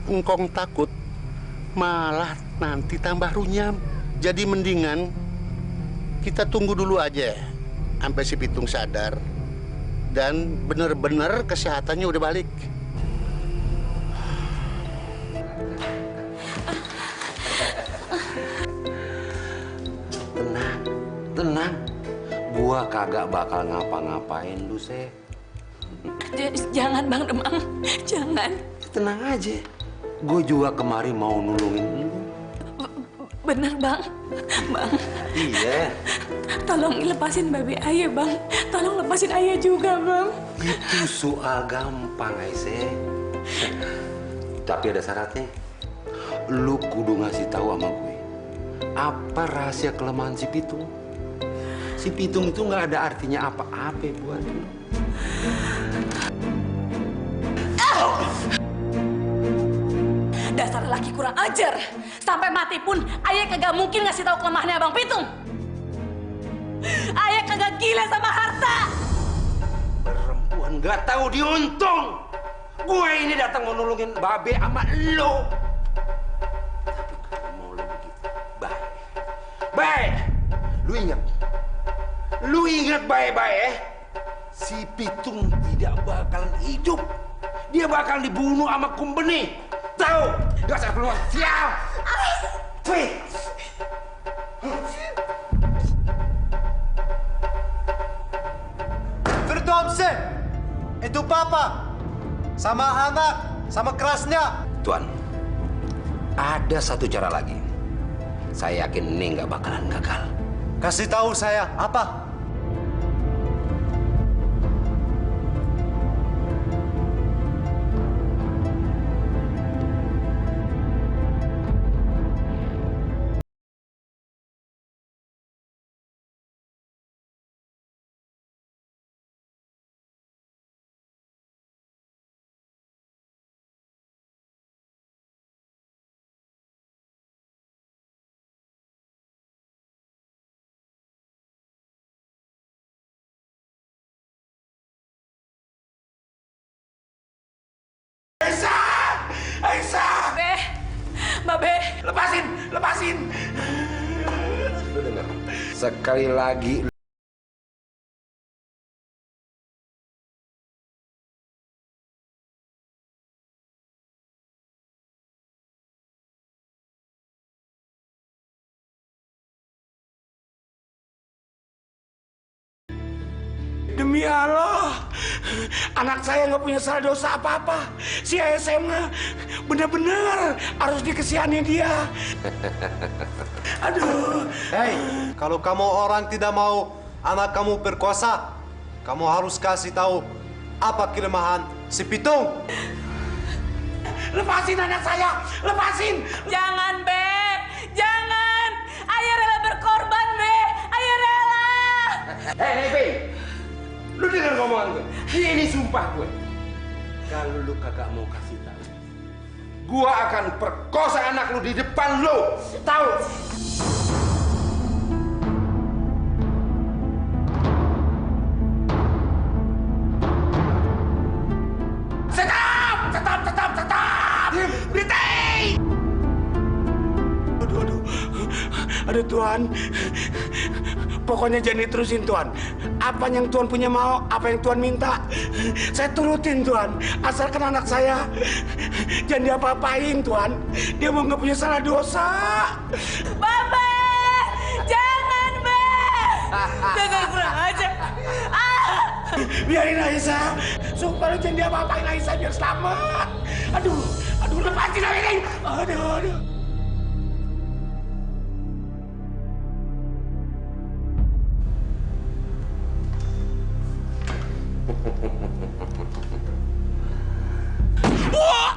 Engkong takut malah nanti tambah runyam. Jadi mendingan kita tunggu dulu aja sampai si Pitung sadar dan bener-bener kesehatannya udah balik. Tenang. Gua kagak bakal ngapa-ngapain lu, Se. Jangan Bang Demang, jangan. Tenang aja. Gue juga kemari mau nulungin lu. Bener Bang, Bang. Iya. Tolong lepasin Babe Ayah Bang. Tolong lepasin Ayah juga Bang. Itu soal gampang, Aisyah. Tapi ada syaratnya. Lu kudu ngasih tahu sama gue. Apa rahasia kelemahan si Pitung? Si Pitung itu nggak ada artinya apa-apa buat lu. Dasar laki kurang ajar. Sampai mati pun ayah kagak mungkin ngasih tahu kelemahannya Abang Pitung. Ayah kagak gila sama harta. Perempuan nggak tahu diuntung. Gue ini datang mau nolongin Babe sama lo. Tapi kalau mau lo begitu, baik. Baik, lu ingat baik-baik ya. Si Pitung tidak bakalan hidup. Dia bakal dibunuh sama Kumbeni. Tahu? Dasar keluar sial. Wih. Verdomse, itu papa sama anak, sama kerasnya. Tuan, ada satu cara lagi. Saya yakin ini nggak bakalan gagal. Kasih tahu saya apa? Aisyah! Babe! Lepasin! Lu dengar? Sekali lagi Demi Allah, anak saya nggak punya salah dosa apa-apa. Si ASM benar-benar harus dikasihani dia. Aduh. Hei, kalau kamu orang tidak mau anak kamu berkuasa, kamu harus kasih tahu apa kelemahan si Pitung. Lepasin anak saya, lepasin. Jangan, Beb. Jangan. Ayah rela berkorban, Beb. Ayah rela. Hei, Beb. Lu dengar ngomongan gue? Ini sumpah gue. Kalau lu kagak mau kasih tahu, gua akan perkosa anak lu di depan lu. Tahu? Tetap! Berhenti! Aduh Tuhan, pokoknya jangan diterusin Tuhan. Apa yang Tuhan punya mau, apa yang Tuhan minta, saya turutin Tuhan. Asalkan anak saya jangan diapa-apain Tuhan. Dia mau nggak punya salah dosa. Babe! Jangan, Beb! Jangan kurang ajar. Biarin Aisyah, supaya jangan diapa-apain Aisyah biar selamat. Aduh, lepasin ini. Aduh. Wah,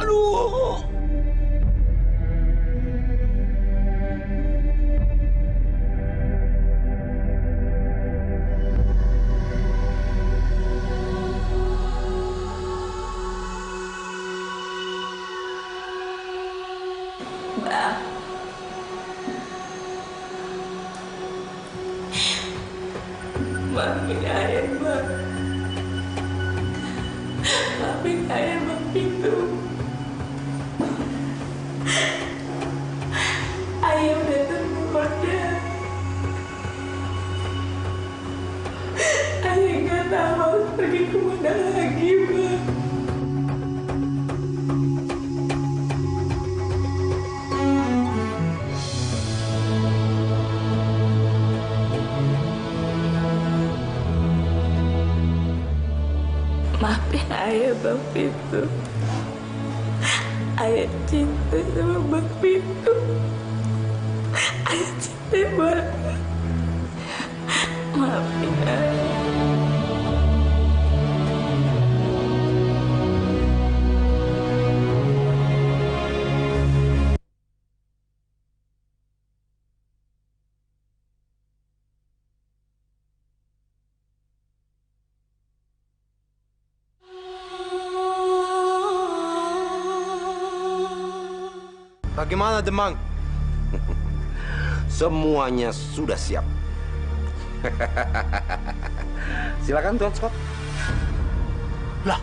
aduh. Bang. Maafin ayah, Bang. Maafin ayah, Bang Pitung. Ayah udah tergoda. Ayah nggak tahu harus pergi kemana lagi, Bang. Maafin ayah, Bang Pitung. Ayah cinta sama Bang Pitung. Ayah cinta banget. Maafin ayah. Bagaimana, Demang? Semuanya sudah siap. Silakan Tuan Scott. Lah,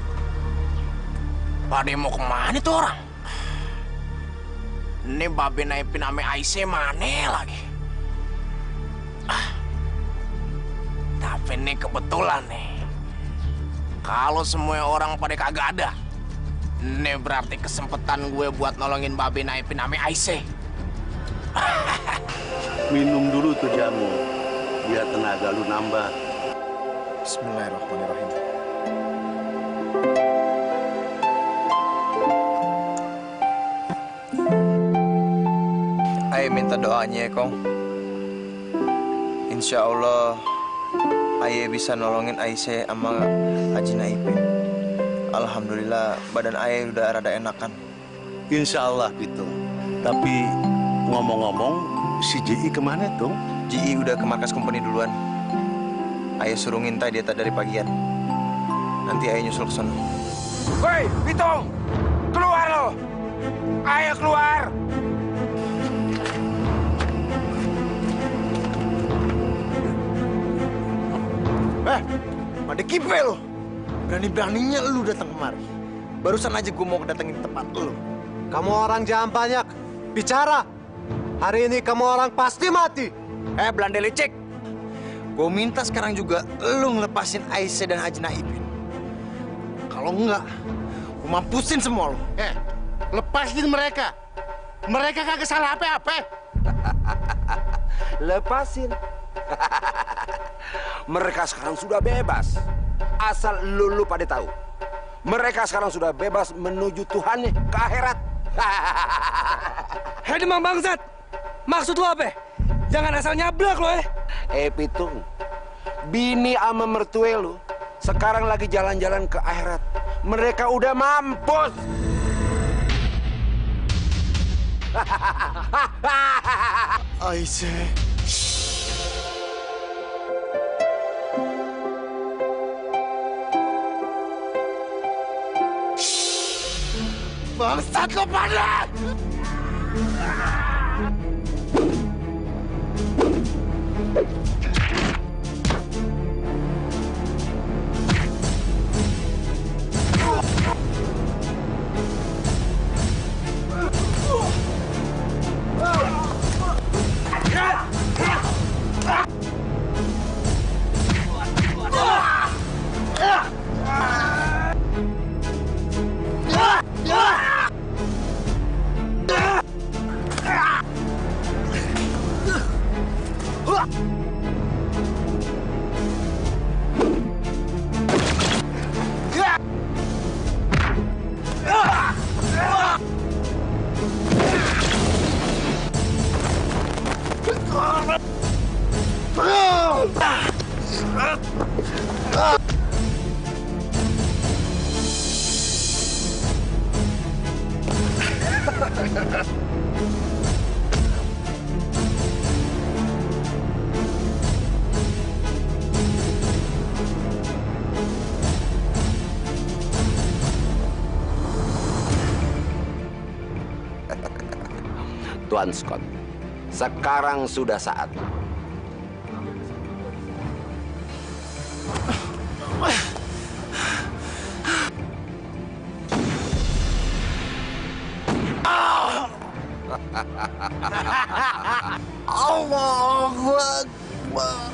Pade mau kemana tuh orang? Ini Babe naipin ame Aisyah mana lagi? Tapi ini kebetulan nih. Kalau semua orang pada kagak ada, ini berarti kesempatan gue buat nolongin Babe naipin ame Aisyah. Minum dulu tuh jamu, biar tenaga lu nambah. Bismillahirrahmanirrahim. Ayah minta doanya ya, Kong. Insya Allah, Ayah bisa nolongin Aisyah sama Haji Naipin. Alhamdulillah, badan Ayah udah rada enakan. Insya Allah, Pitung. Tapi ngomong-ngomong, si Ji kemana tuh? Ji udah ke markas company duluan. Ayah suruh ngintai dia dari pagian. Nanti Ayah nyusul ke sana. Woi, Pitung! Keluar lo! Ayo keluar! Pada kipe lo. Berani-beraninya lu datang kemari. Barusan aja gue mau datengin tempat lu. Kamu orang jangan banyak bicara. Hari ini kamu orang pasti mati. Belanda lecek. Gue minta sekarang juga lu ngelepasin Aisyah dan Haji Naipin. Kalau enggak, gue mampusin semua lo. Lepasin mereka. Mereka kagak salah apa-apa. Lepasin. Mereka sekarang sudah bebas. Asal lu pada tahu. Mereka sekarang sudah bebas menuju Tuhannya ke akhirat. Hei Demang bangsat, maksud lo apa? Jangan asal nyablak lo Pitung, bini ama mertue lu sekarang lagi jalan-jalan ke akhirat. Mereka udah mampus. Aisyah. Bangsat lo pada! Tuan Scott, sekarang sudah saatnya. Allahu Akbar.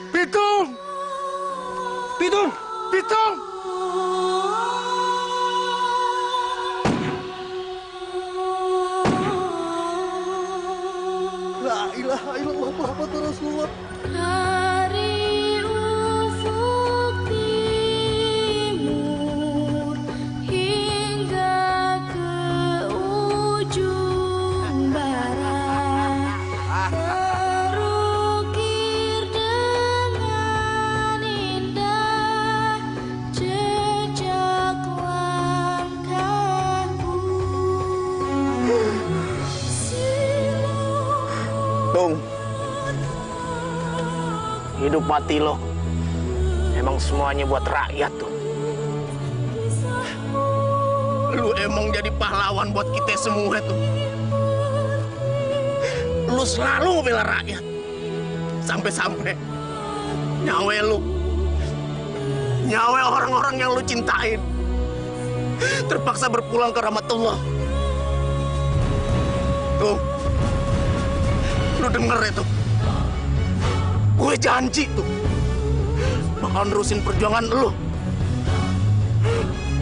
Pitung! Pitung! Pitung! La ilaha illallah Muhammadur Rasulullah. Dari ufuk timur hingga ke ujung barat, terukir dengan indah hidup mati lo emang semuanya buat rakyat tuh. Lu emang jadi pahlawan buat kita semua tuh. Lu selalu ngebela rakyat. Sampai-sampai nyawa lu, nyawa orang-orang yang lu cintain terpaksa berpulang ke rahmatullah. Tuh, lu denger itu? Gue janji tuh bakal nerusin perjuangan lu.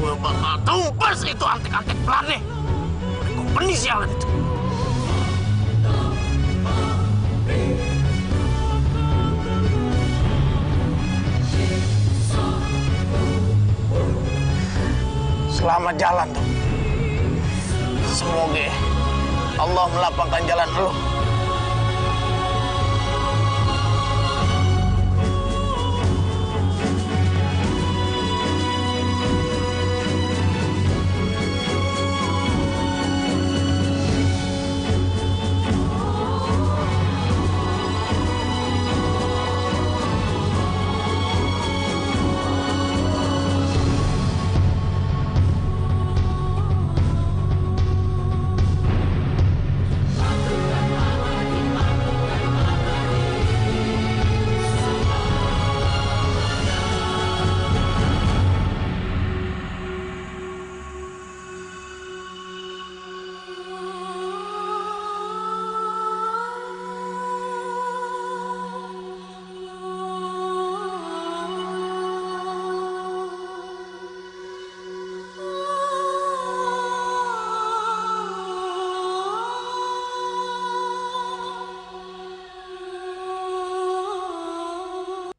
Gue bakal tumpas itu antek-antek pelannya. Company sialan itu. Selamat jalan tuh. Semoga Allah melapangkan jalan lu.